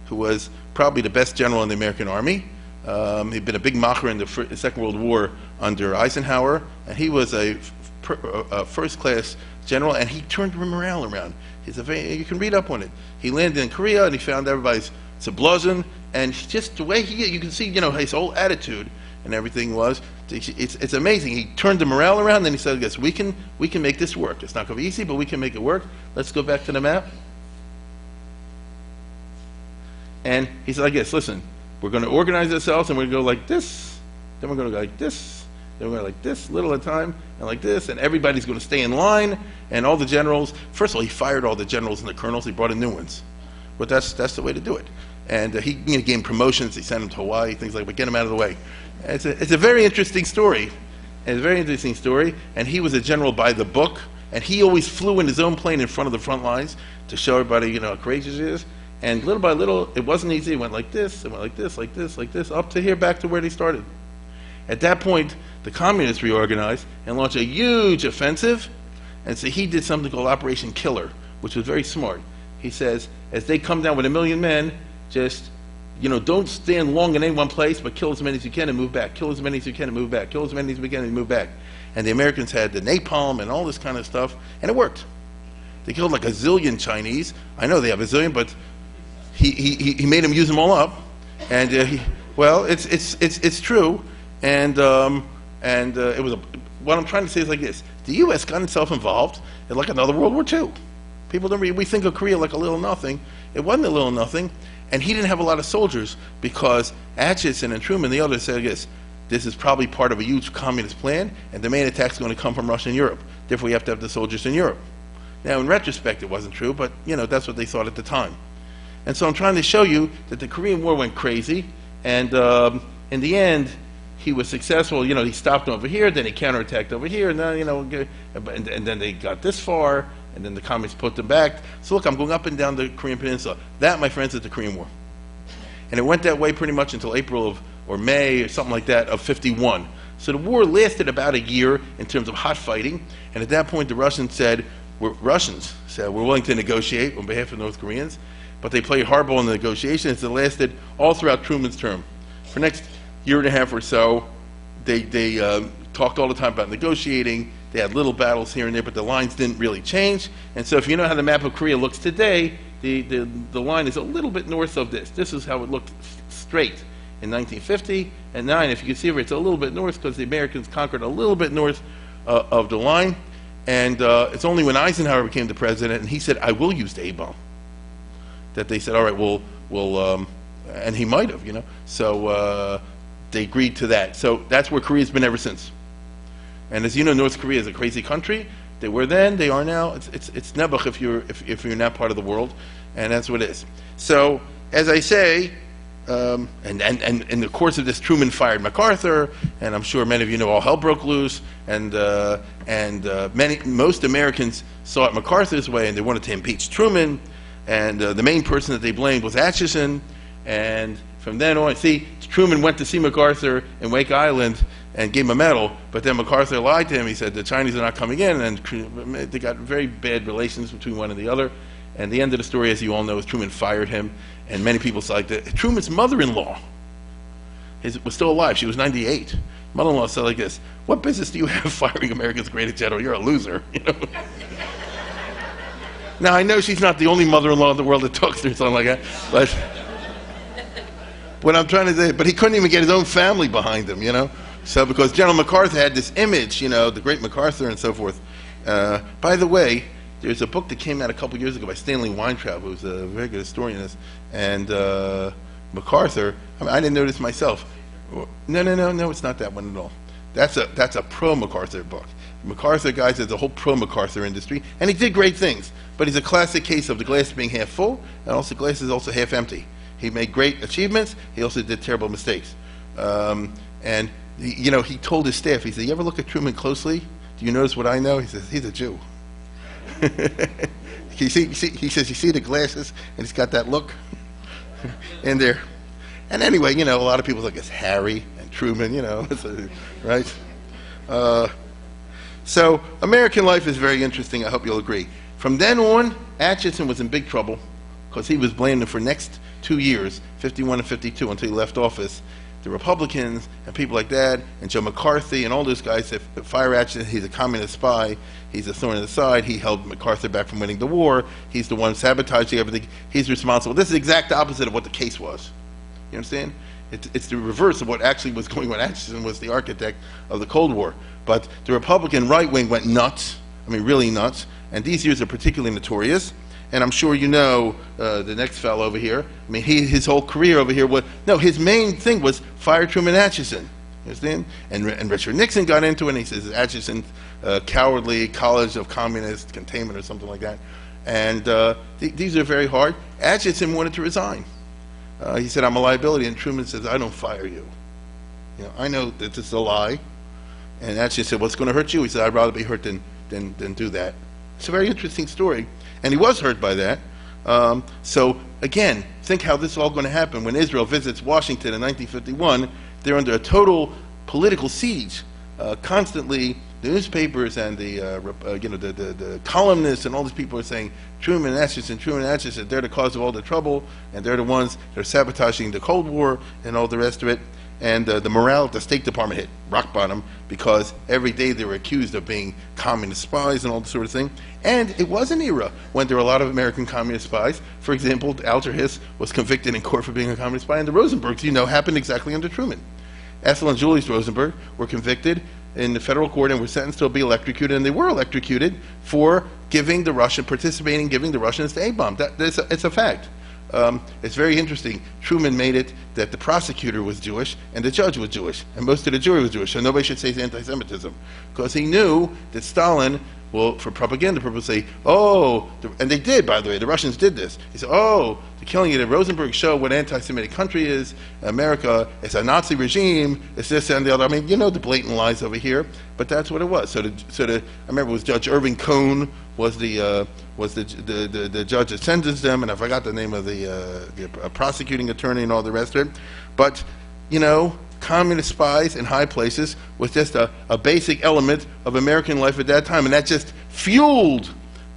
who was probably the best general in the American Army. He'd been a big macher in the Second World War under Eisenhower, and he was a first-class general, and he turned morale around. You can read up on it. He landed in Korea, and he found everybody's sublazon, and just the way you can see, his whole attitude and everything was, it's amazing. He turned the morale around, and then he said, "Yes, we can make this work. It's not going to be easy, but we can make it work." Let's go back to the map. And he said, "I guess, listen, we're going to organize ourselves, and we're going to go like this, then we're going to go like this, then we're going to go like this, little at a time, and like this, and everybody's going to stay in line." And all the generals, first of all, he fired all the generals and the colonels. He brought in new ones. But that's the way to do it. And he gave him promotions. He sent them to Hawaii, things like that. But get him out of the way. It's a very interesting story. And he was a general by the book. And he always flew in his own plane in front of the front lines to show everybody, how courageous he is. And little by little, it wasn't easy. It went like this, it went like this, like this, like this, up to here, back to where they started. At that point, the communists reorganized and launched a huge offensive. And so he did something called Operation Killer, which was very smart. He says, as they come down with 1 million men, just, don't stand long in any one place, but kill as many as you can and move back. Kill as many as you can and move back. Kill as many as we can and move back. And the Americans had the napalm and all this kind of stuff, and it worked. They killed like 1 zillion Chinese. I know they have 1 zillion, but he made them use them all up. And it's true. And it was what I'm trying to say is like this: the U.S. got itself involved in like another World War II. People don't we think of Korea like a little nothing. It wasn't a little nothing, and he didn't have a lot of soldiers because Acheson and Truman, the others, said, "Yes, this is probably part of a huge communist plan, and the main attack is going to come from Russia and Europe. Therefore, we have to have the soldiers in Europe." Now, in retrospect, it wasn't true, but that's what they thought at the time. And so I'm trying to show you that the Korean War went crazy, and in the end, he was successful. He stopped over here, then he counterattacked over here, and then and then they got this far, and then the communists put them back. So look, I'm going up and down the Korean Peninsula. That, my friends, is the Korean War, and it went that way pretty much until April or May or something like that of '51. So the war lasted about a year in terms of hot fighting, and at that point, the Russians said we're willing to negotiate on behalf of North Koreans, but they played hardball in the negotiations. It lasted all throughout Truman's term. For next year and a half or so, they talked all the time about negotiating. They had little battles here and there, but the lines didn't really change. And so if you know how the map of Korea looks today, the line is a little bit north of this. This is how it looked straight in 1950. And 9, if you can see over, it's a little bit north because the Americans conquered a little bit north of the line. And it's only when Eisenhower became the president and he said, "I will use the A-bomb," that they said, "All right, we'll," and he might have, So they agreed to that. So that's where Korea's been ever since. And as you know, North Korea is a crazy country. They were then, they are now. It's nebuch if you're in that part of the world, and that's what it is. So, as I say, and in the course of this, Truman fired MacArthur, and I'm sure many of you know all hell broke loose, and most Americans saw it MacArthur's way, and they wanted to impeach Truman, and the main person that they blamed was Atchison, and from then on, see, Truman went to see MacArthur in Wake Island and gave him a medal, but then MacArthur lied to him. He said the Chinese are not coming in, and they got very bad relations between one and the other. And the end of the story, as you all know, is Truman fired him, and many people said like that. Truman's mother-in-law was still alive. She was 98. Mother-in-law said like this: "What business do you have firing America's greatest general? You're a loser." You know. Now I know she's not the only mother-in-law in the world that talks to her something like that, but what I'm trying to say, but he couldn't even get his own family behind him, you know. So because General MacArthur had this image, you know, the great MacArthur and so forth. By the way, there's a book that came out a couple years ago by Stanley Weintraub, who's a very good historian, and MacArthur. I mean, I didn't know this myself. No, it's not that one at all. That's a pro-MacArthur book. MacArthur, guys, there's a whole pro-MacArthur industry, and he did great things. But he's a classic case of the glass being half full, and also the glass is also half empty. He made great achievements. He also did terrible mistakes. And he told his staff, he said, "You ever look at Truman closely? Do you notice what I know?" He says, "He's a Jew." He says, "You see the glasses, and he's got that look in there." And anyway, a lot of people think it's Harry and Truman, right? So American life is very interesting. I hope you'll agree. From then on, Atchison was in big trouble because he was blamed for next 2 years, 51 and 52, until he left office. The Republicans and people like that, and Joe McCarthy and all those guys said, "Fire Atchison, he's a communist spy, he's a thorn in the side, he held MacArthur back from winning the war, he's the one sabotaging everything, he's responsible." This is the exact opposite of what the case was. You understand? It's the reverse of what actually was going on. Atchison was the architect of the Cold War. But the Republican right wing went nuts, I mean really nuts, and these years are particularly notorious. And I'm sure you know the next fellow over here. I mean, his whole career over here his main thing was fire Truman Atchison. You understand? And Richard Nixon got into it, and he says Atchison, cowardly college of communist containment or something like that. And these are very hard. Atchison wanted to resign. He said, "I'm a liability," and Truman says, "I don't fire you. I know that this is a lie." And Atchison said, "What's going to hurt you?" He said, "I'd rather be hurt than do that." It's a very interesting story. And he was hurt by that. So, again, think how this is all going to happen. When Israel visits Washington in 1951, they're under a total political siege. Constantly, the newspapers and the columnists and all these people are saying, Truman and Atchison, they're the cause of all the trouble, and they're the ones that are sabotaging the Cold War and all the rest of it. And the morale at the State Department hit rock bottom because every day they were accused of being communist spies and all this sort of thing. And it was an era when there were a lot of American communist spies. For example, Alger Hiss was convicted in court for being a communist spy, and the Rosenbergs, happened exactly under Truman. Ethel and Julius Rosenberg were convicted in the federal court and were sentenced to be electrocuted, and they were electrocuted for giving the Russians the A-bomb. It's a fact. It's very interesting. Truman made it that the prosecutor was Jewish and the judge was Jewish, and most of the jury was Jewish, so nobody should say it's anti-Semitism, because he knew that Stalin will, for propaganda purposes, say, and they did, by the way, the Russians did this. He said, the killing of the Rosenberg show what anti-Semitic country is. America, it's a Nazi regime, it's this and the other. I mean, the blatant lies over here, but that's what it was. I remember it was Judge Irving Cohn was the judge that sentenced them, and I forgot the name of the prosecuting attorney and all the rest of it. But, communist spies in high places was just a basic element of American life at that time, and that just fueled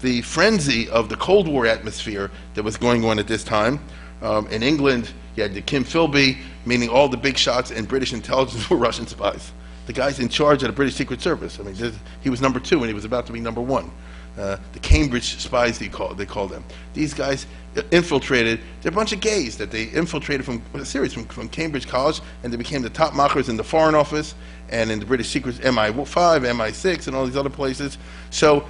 the frenzy of the Cold War atmosphere that was going on at this time. In England, you had the Kim Philby, meaning all the big shots in British intelligence were Russian spies. The guys in charge of the British Secret Service. I mean, he was number 2 and he was about to be number 1. The Cambridge spies, they call them. These guys infiltrated. They're a bunch of gays that they infiltrated from Cambridge College, and they became the top machers in the Foreign Office and in the British Secret MI5, MI6, and all these other places. So,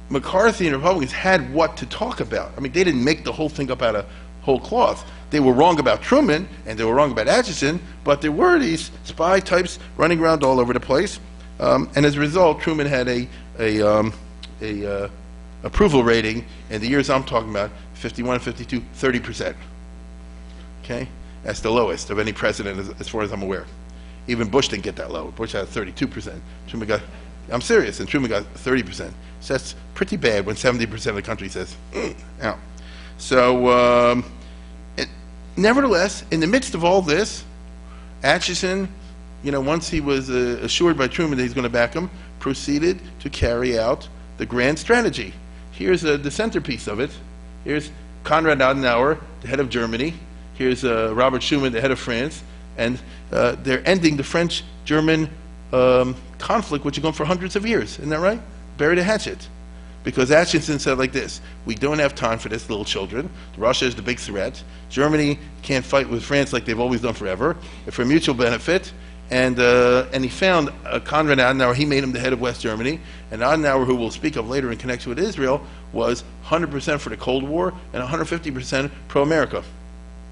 McCarthy and Republicans had what to talk about. I mean, they didn't make the whole thing up out of whole cloth. They were wrong about Truman, and they were wrong about Atchison, but there were these spy types running around all over the place. And as a result, Truman had a approval rating in the years I'm talking about, 51, 52, 30%. Okay? That's the lowest of any president as far as I'm aware. Even Bush didn't get that low. Bush had 32%. Truman got, I'm serious, and Truman got 30%. So that's pretty bad when 70% of the country says, out. So, nevertheless, in the midst of all this, Atchison, once he was assured by Truman that he's going to back him, proceeded to carry out the grand strategy. Here's the centerpiece of it. Here's Konrad Adenauer, the head of Germany. Here's Robert Schuman, the head of France. And they're ending the French-German conflict, which has gone for hundreds of years. Isn't that right? Bury the hatchet. Because Atchison said like this: we don't have time for this, little children. Russia is the big threat. Germany can't fight with France like they've always done forever, for mutual benefit. And he found Konrad Adenauer. He made him the head of West Germany. And Adenauer, who we'll speak of later in connection with Israel, was 100% for the Cold War and 150% pro-America.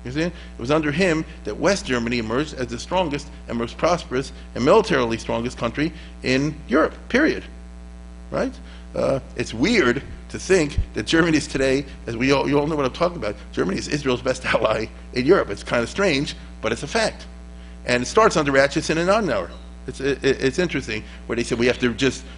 You see? It was under him that West Germany emerged as the strongest and most prosperous and militarily strongest country in Europe, period. Right? It's weird to think that Germany is today, as you all know what I'm talking about, Germany is Israel's best ally in Europe. It's kind of strange, but it's a fact. And it starts under Atchison and Adenauer. It's interesting where they said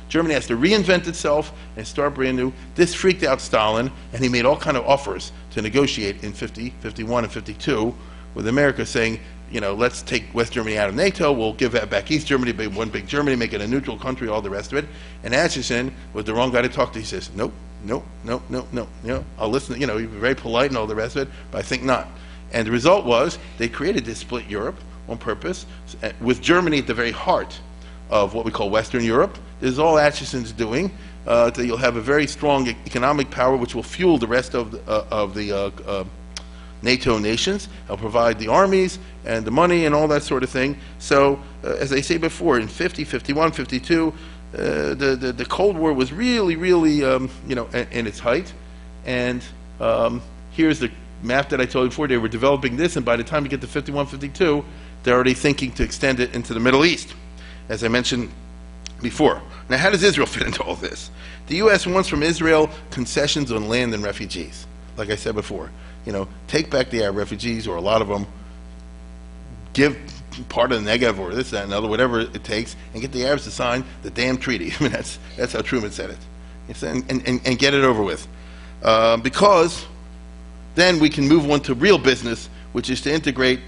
Germany has to reinvent itself and start brand new. This freaked out Stalin, and he made all kind of offers to negotiate in 50, 51, and 52 with America, saying, let's take West Germany out of NATO, we'll give that back East Germany, one big Germany, make it a neutral country, all the rest of it. And Atchison was the wrong guy to talk to. He says, nope, I'll listen, he was very polite and all the rest of it, but I think not. And the result was they created this split Europe on purpose, with Germany at the very heart of what we call Western Europe. This is all Atchison's doing. That you'll have a very strong economic power which will fuel the rest of the NATO nations. He'll provide the armies and the money and all that sort of thing. So, as I say before, in 50, 51, 52, the Cold War was really, really, in its height. And here's the map that I told you before. They were developing this, and by the time you get to 51, 52, they're already thinking to extend it into the Middle East, as I mentioned before. Now, how does Israel fit into all this? The U.S. wants from Israel concessions on land and refugees. Like I said before, take back the Arab refugees, or a lot of them, give part of the Negev or this, that, and other, whatever it takes, and get the Arabs to sign the damn treaty. I mean, that's how Truman said it. And get it over with. Because then we can move on to real business, which is to integrate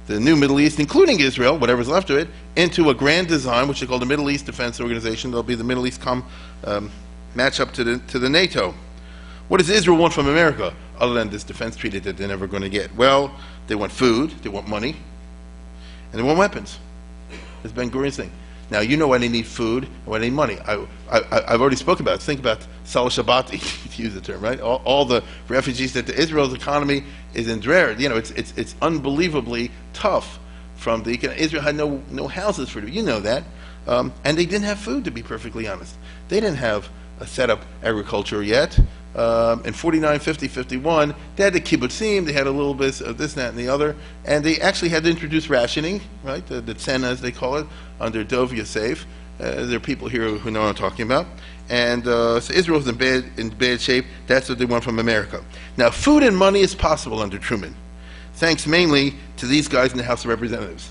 the new Middle East, including Israel, whatever's left of it, into a grand design, which is called the Middle East Defense Organization. There'll be the Middle East match up to the NATO. What does Israel want from America, other than this defense treaty that they're never going to get? Well, they want food, they want money, and they want weapons. It's Ben Gurion's thing. Now, you know why they need food and why they need money. I've already spoken about it. Think about Salah Shabati, to use the term, right? All the refugees that Israel's economy is in dread. It's unbelievably tough. Israel had no houses for them. You know that. And they didn't have food, to be perfectly honest. They didn't have a set up agriculture yet. In 49, 50, 51, they had the kibbutzim, they had a little bit of this, that, and the other, and they actually had to introduce rationing, right, the tzena, as they call it, under Dov Yosef. There are people here who know what I'm talking about. And so Israel's in bad shape. That's what they want from America. Now, food and money is possible under Truman, thanks mainly to these guys in the House of Representatives.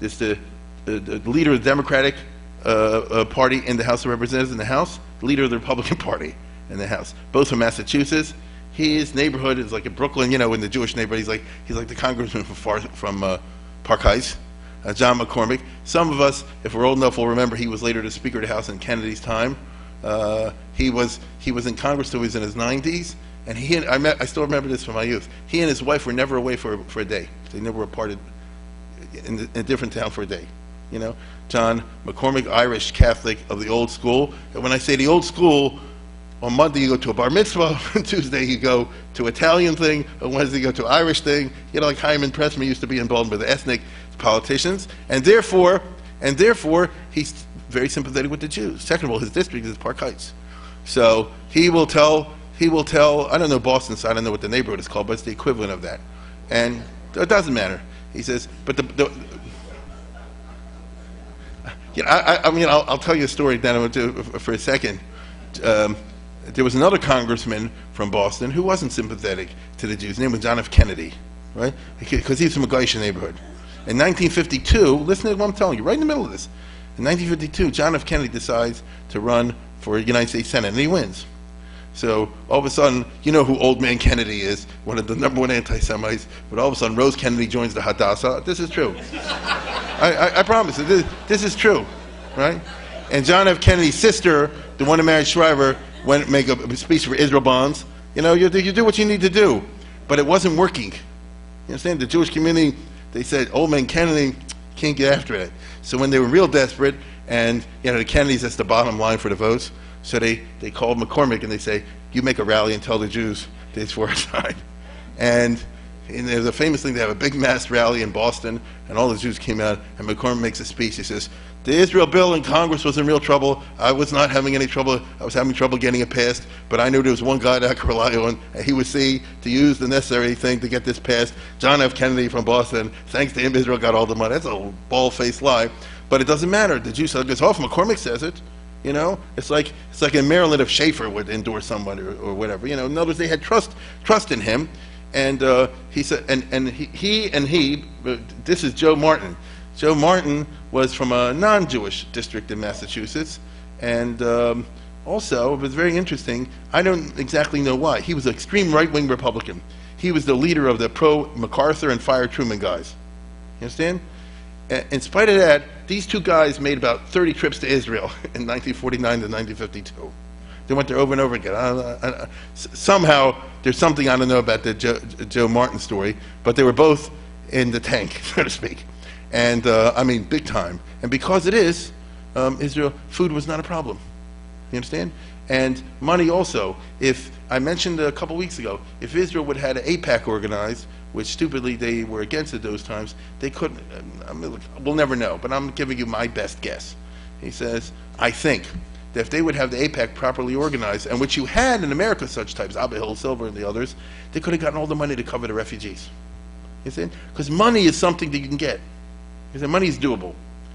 This the leader of the Democratic Party in the House of Representatives in the House, the leader of the Republican Party in the House, both from Massachusetts. His neighborhood is like in Brooklyn, in the Jewish neighborhood. He's like the congressman from Park Heights, John McCormick. Some of us, if we're old enough, will remember he was later the Speaker of the House in Kennedy's time. He was in Congress till he was in his 90s, and I still remember this from my youth. He and his wife were never away for a day. They never were parted in a different town for a day. John McCormick, Irish Catholic of the old school. And when I say the old school, on Monday you go to a bar mitzvah, on Tuesday you go to Italian thing, on Wednesday you go to Irish thing, like Hyman Pressman used to be involved with the ethnic politicians, and therefore he's very sympathetic with the Jews. Second of all, his district is Park Heights. So he will tell, I don't know Boston, so I don't know what the neighborhood is called, but it's the equivalent of that. And it doesn't matter. He says, but I mean, I'll tell you a story then for a second. There was another congressman from Boston who wasn't sympathetic to the Jews. His name was John F. Kennedy, right? Because he's from a Goyish neighborhood. In 1952, listen to what I'm telling you, right in the middle of this. In 1952, John F. Kennedy decides to run for United States Senate, and he wins. So all of a sudden, you know who Old Man Kennedy is, one of the #1 anti-Semites, but all of a sudden Rose Kennedy joins the Hadassah. This is true. I promise, this is true, right? And John F. Kennedy's sister, the one who married Shriver, went and make a speech for Israel bonds. You know, you do what you need to do, but it wasn't working. You understand? The Jewish community, they said, Old Man Kennedy can't get after it. So when they were real desperate, and the Kennedys, that's the bottom line for the votes, so they called McCormick and they say, you make a rally and tell the Jews this for our side. And there's a famous thing, they have a big mass rally in Boston, and all the Jews came out, and McCormick makes a speech. He says, the Israel bill in Congress was in real trouble. I was not having any trouble. I was having trouble getting it passed, but I knew there was one guy that I could rely on, and he would see to use the necessary thing to get this passed. John F. Kennedy from Boston. Thanks to him, Israel got all the money. That's a bald-faced lie, but it doesn't matter. The Jews said, "Oh, McCormick says it." You know, it's like in Maryland if Schaefer would endorse someone or whatever. You know, in other words, they had trust in him, and he said, and he. This is Joe Martin. Joe Martin was from a non-Jewish district in Massachusetts, and also, it was very interesting, I don't exactly know why. He was an extreme right-wing Republican. He was the leader of the pro-MacArthur and Fire Truman guys. You understand? In spite of that, these two guys made about 30 trips to Israel in 1949 to 1952. They went there over and over again. Somehow, there's something I don't know about the Joe Martin story, but they were both in the tank, so to speak. And I mean, big time. And because it is, Israel, food was not a problem. You understand? And money also. If I mentioned a couple weeks ago, if Israel would have had an AIPAC organized, which stupidly they were against at those times, they couldn't. I mean, we'll never know, but I'm giving you my best guess. He says, I think that if they would have the AIPAC properly organized, and which you had in America, such types, Abba Hill, Silver, and the others, they could have gotten all the money to cover the refugees. You see? Because money is something that you can get. Because money is doable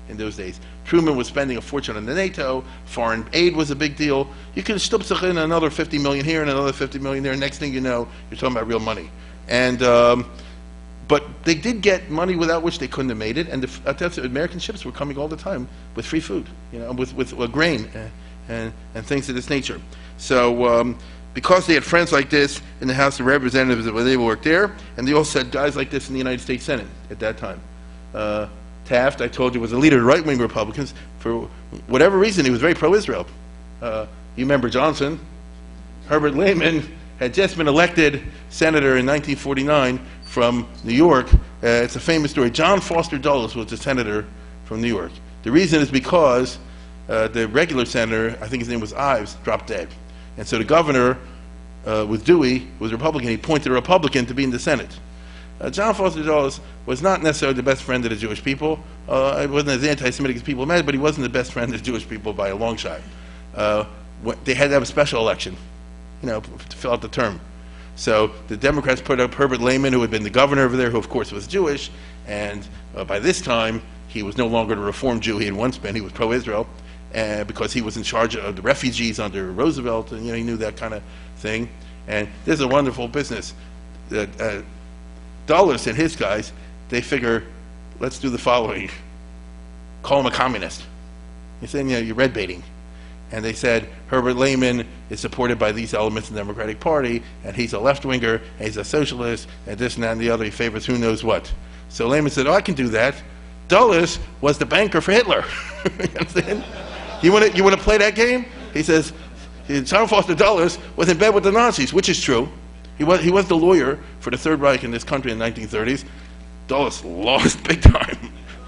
in those days. Truman was spending a fortune on the NATO. Foreign aid was a big deal. You could still put in another 50 million here and another 50 million there. Next thing you know, you're talking about real money. And but they did get money without which they couldn't have made it. And the American ships were coming all the time with free food, you know, with grain and things of this nature. So because they had friends like this in the House of Representatives when they worked there, and they also had guys like this in the United States Senate at that time. Taft, I told you, was a leader of right-wing Republicans. For whatever reason, he was very pro-Israel. You remember Johnson. Herbert Lehman had just been elected senator in 1949 from New York. It's a famous story. John Foster Dulles was the senator from New York. The reason is because the regular senator, I think his name was Ives, dropped dead. And so the governor, with Dewey, was a Republican. He appointed a Republican to be in the Senate. John Foster Dulles was not necessarily the best friend of the Jewish people. He wasn't as anti-Semitic as people imagined, but he wasn't the best friend of the Jewish people by a long shot. They had to have a special election, you know, to fill out the term. So the Democrats put up Herbert Lehman, who had been the governor over there, who of course was Jewish, and by this time he was no longer the Reformed Jew he had once been. He was pro-Israel, because he was in charge of the refugees under Roosevelt, and you know, he knew that kind of thing. And this is a wonderful business. Dulles and his guys, they figure, let's do the following. Call him a communist. He said, you know, you're red baiting. And they said, Herbert Lehman is supported by these elements in the Democratic Party, and he's a left-winger, and he's a socialist, and this and that and the other, he favors who knows what. So Lehman said, oh, I can do that. Dulles was the banker for Hitler. You understand? You want to play that game? He says, John Foster Dulles was in bed with the Nazis, which is true. He was the lawyer for the Third Reich in this country in the 1930s. Dulles lost big time.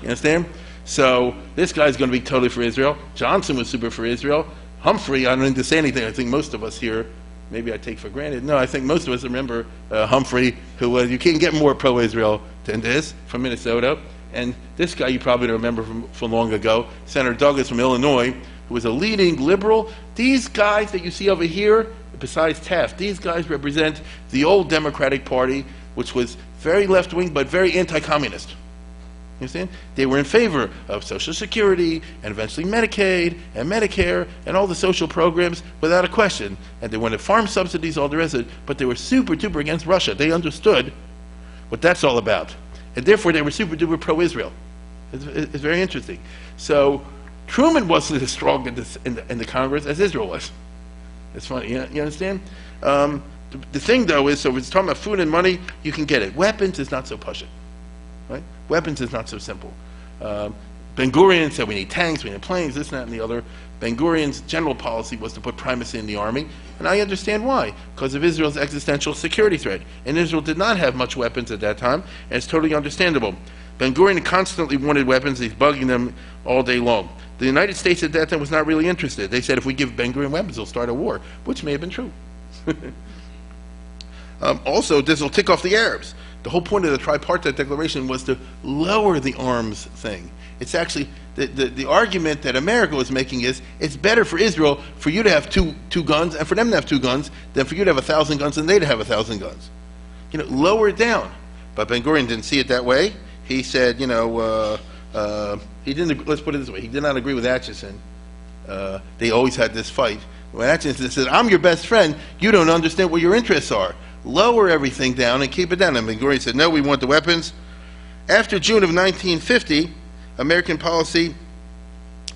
You understand? So this guy's going to be totally for Israel. Johnson was super for Israel. Humphrey, I don't need to say anything. I think most of us here, maybe I take for granted. No, I think most of us remember Humphrey, who was, you can't get more pro-Israel than this, from Minnesota. And this guy you probably don't remember from long ago, Senator Douglas from Illinois, who was a leading liberal. These guys that you see over here, besides Taft, these guys represent the old Democratic Party, which was very left-wing but very anti-communist. You understand? They were in favor of Social Security and eventually Medicaid and Medicare and all the social programs without a question. And they wanted farm subsidies, all the rest of it, but they were super duper against Russia. They understood what that's all about. And therefore they were super duper pro-Israel. It's very interesting. So Truman wasn't as strong in the Congress as Israel was. It's funny, you understand? The thing though is, so if it's talking about food and money, you can get it. Weapons is not so pushing. Right? Weapons is not so simple. Ben-Gurion said we need tanks, we need planes, this, that, and the other. Ben-Gurion's general policy was to put primacy in the army, and I understand why, because of Israel's existential security threat. And Israel did not have much weapons at that time, and it's totally understandable. Ben-Gurion constantly wanted weapons, he's bugging them all day long. The United States at that time was not really interested. They said if we give Ben-Gurion weapons, he'll start a war, which may have been true. Also, this will tick off the Arabs. The whole point of the tripartite declaration was to lower the arms thing. It's actually, the argument that America was making is, it's better for Israel for you to have two guns and for them to have 2 guns than for you to have 1,000 guns and they to have 1,000 guns. Lower it down. But Ben-Gurion didn't see it that way. He said, he didn't, let's put it this way, he did not agree with Atchison. They always had this fight. When Atchison said, I'm your best friend, you don't understand what your interests are. Lower everything down and keep it down. And Ben-Gurion said, no, we want the weapons. After June of 1950, American policy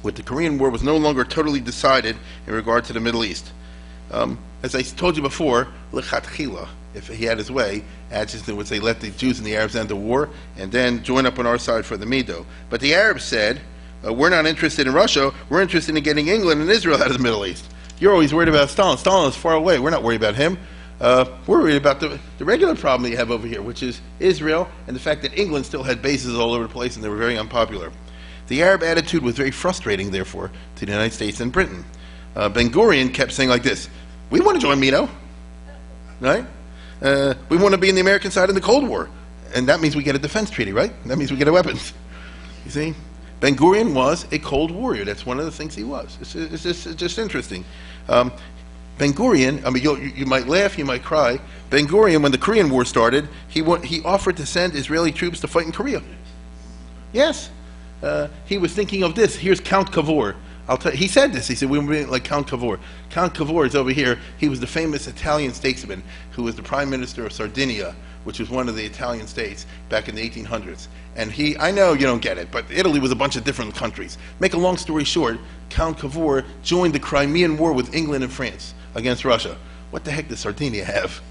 with the Korean War was no longer totally decided in regard to the Middle East. As I told you before, lechatchila, if he had his way, Atchison would say, let the Jews and the Arabs end the war and then join up on our side for the Medo. But the Arabs said, we're not interested in Russia, we're interested in getting England and Israel out of the Middle East. You're always worried about Stalin. Stalin is far away, we're not worried about him. We're worried about the regular problem you have over here, which is Israel and the fact that England still had bases all over the place and they were very unpopular. The Arab attitude was very frustrating, therefore, to the United States and Britain. Ben-Gurion kept saying like this, we want to join NATO, right? We want to be on the American side in the Cold War. And that means we get a defense treaty, right? That means we get weapons. You see? Ben-Gurion was a Cold Warrior. That's one of the things he was. It's just interesting. Ben-Gurion, I mean, you might laugh, you might cry. Ben-Gurion, when the Korean War started, he offered to send Israeli troops to fight in Korea. Yes. He was thinking of this. Here's Count Cavour. He said this. He said, we were like Count Cavour. Count Cavour is over here. He was the famous Italian statesman who was the Prime Minister of Sardinia, which was one of the Italian states back in the 1800s. And I know you don't get it, but Italy was a bunch of different countries. Make a long story short, Count Cavour joined the Crimean War with England and France against Russia. What the heck does Sardinia have?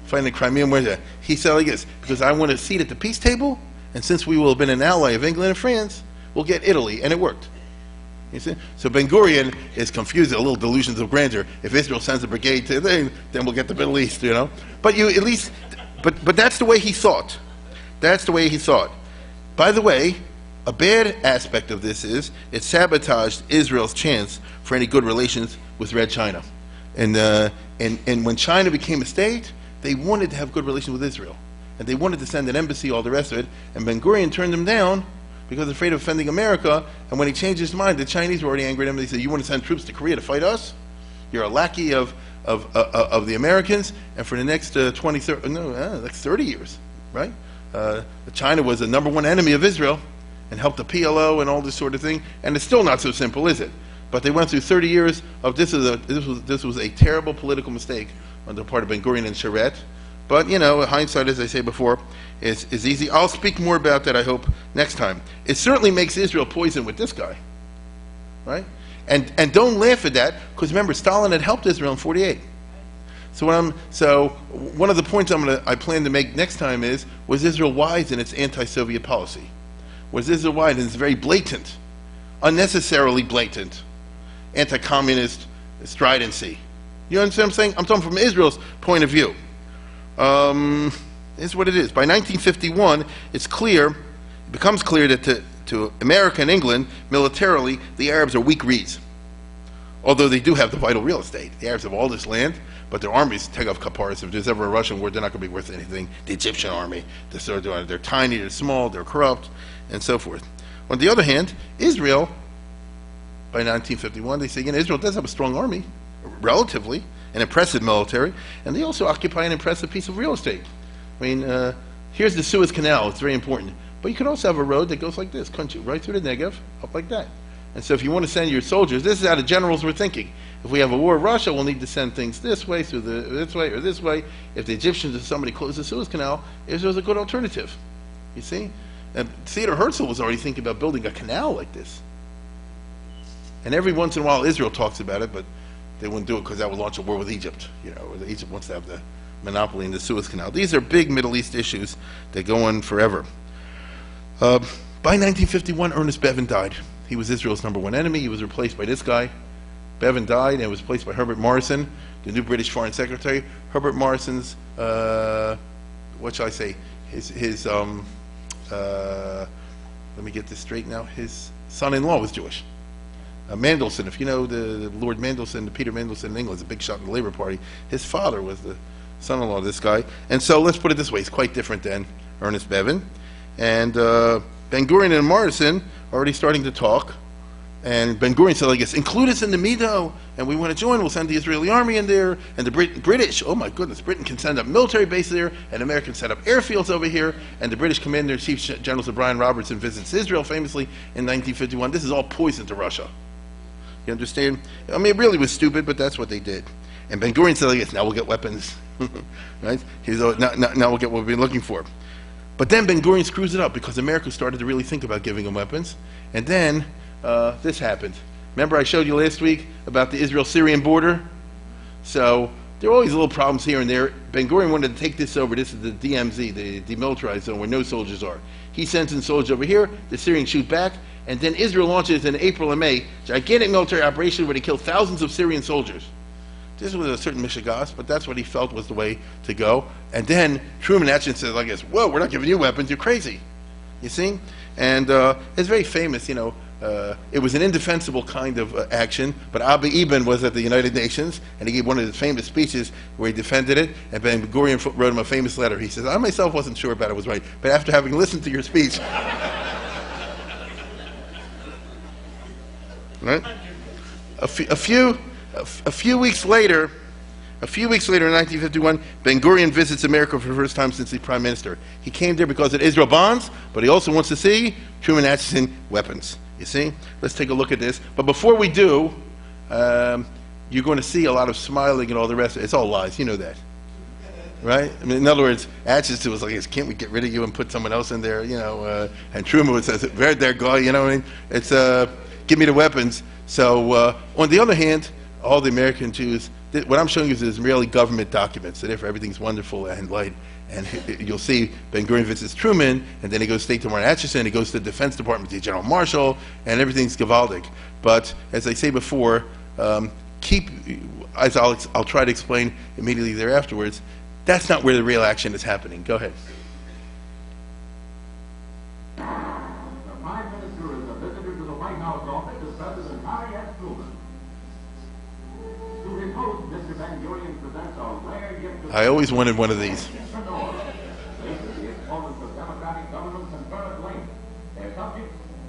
Fighting the Crimean War. He said like this, because I want a seat at the peace table, and since we will have been an ally of England and France, we'll get Italy, and it worked. You see? So Ben-Gurion is confused, a little delusions of grandeur. If Israel sends a brigade to them, then we'll get the Middle East, But but that's the way he thought. That's the way he thought. By the way, a bad aspect of this is it sabotaged Israel's chance for any good relations with Red China. And when China became a state, they wanted to have good relations with Israel. And they wanted to send an embassy, all the rest of it. And Ben-Gurion turned them down because they're afraid of offending America. And when he changed his mind, the Chinese were already angry at him. They said, you want to send troops to Korea to fight us? You're a lackey of the Americans. And for the next 30 years, right? China was the #1 enemy of Israel and helped the PLO and all this sort of thing. And it's still not so simple, is it? But they went through 30 years of this was a terrible political mistake on the part of Ben-Gurion and Charette. But, hindsight, as I say before, is easy. I'll speak more about that, I hope, next time. It certainly makes Israel poison with this guy, right? And don't laugh at that, because remember, Stalin had helped Israel in 48. So one of the points I plan to make next time is, was Israel wise in its anti-Soviet policy? Was Israel wise in its very blatant, unnecessarily blatant, anti-communist stridency? You understand what I'm saying? I'm talking from Israel's point of view. Here's what it is. By 1951, it becomes clear that to America and England, militarily, the Arabs are weak reeds. Although they do have the vital real estate. The Arabs have all this land, but their armies take off kaparas. If there's ever a Russian war, they're not going to be worth anything. The Egyptian army, they're tiny, they're small, they're corrupt, and so forth. On the other hand, Israel, by 1951, they say, Israel does have a strong army, relatively, an impressive military, and they also occupy an impressive piece of real estate. I mean, here's the Suez Canal. It's very important. But you could also have a road that goes like this, country, right through the Negev, up like that. And so if you want to send your soldiers, this is how the generals were thinking. If we have a war with Russia, we'll need to send things this way, this way, or this way. If the Egyptians or somebody closed the Suez Canal, Israel's a good alternative. You see? And Theodor Herzl was already thinking about building a canal like this. And every once in a while, Israel talks about it, but they wouldn't do it because that would launch a war with Egypt. You know, Egypt wants to have the monopoly in the Suez Canal. These are big Middle East issues that go on forever. By 1951, Ernest Bevin died. He was Israel's #1 enemy. He was replaced by this guy. Bevin died and was replaced by Herbert Morrison, the new British Foreign Secretary. Herbert Morrison's, what shall I say, let me get this straight now, his son-in-law was Jewish. Mandelson, if you know the Lord Mandelson, the Peter Mandelson in England, is a big shot in the Labour Party. His father was the son-in-law of this guy. And so let's put it this way, he's quite different than Ernest Bevin. And Ben-Gurion and Morrison are already starting to talk. And Ben-Gurion said, I guess, include us in the NATO, and we want to join, we'll send the Israeli army in there, and the British, oh my goodness, Britain can send up military bases there, and America can set up airfields over here, and the British Commander-in-Chief General Sir Brian Robertson visits Israel famously in 1951. This is all poison to Russia. You understand? I mean, it really was stupid, but that's what they did. And Ben-Gurion said, yes, now we'll get weapons. Right? Now we'll get what we've been looking for. But then Ben-Gurion screws it up because America started to really think about giving them weapons. And then this happened. Remember I showed you last week about the Israel-Syrian border? So there are always little problems here and there. Ben-Gurion wanted to take this over. This is the DMZ, the demilitarized zone where no soldiers are. He sends in soldiers over here. The Syrians shoot back. And then Israel launches in April and May gigantic military operation where they killed thousands of Syrian soldiers. This was a certain mishigas, but that's what he felt was the way to go. And then Truman actually says, I guess, whoa, we're not giving you weapons, you're crazy. You see? And it's very famous, you know, it was an indefensible kind of action, but Abi Ibn was at the United Nations, and he gave one of his famous speeches where he defended it, and Ben-Gurion wrote him a famous letter. He says, I myself wasn't sure about it was right, but after having listened to your speech... Right? A few weeks later, in 1951, Ben-Gurion visits America for the first time since he's prime minister. He came there because of Israel bonds, but he also wants to see Truman Acheson weapons. You see? Let's take a look at this. But before we do, you're going to see a lot of smiling and all the rest. It's all lies. You know that. Right? I mean, in other words, Acheson was like, can't we get rid of you and put someone else in there? You know, and Truman would say, right there, guy, you know what I mean? It's, give me the weapons. So, on the other hand, all the American Jews, what I'm showing you is Israeli government documents, so therefore everything's wonderful and light. And you'll see Ben-Gurion visits Truman, and then he goes straight to Warren Atchison, he goes to the Defense Department, to General Marshall, and everything's gewaldig. But, as I say before, as I'll try to explain immediately thereafterwards, that's not where the real action is happening. Go ahead. I always wanted one of these.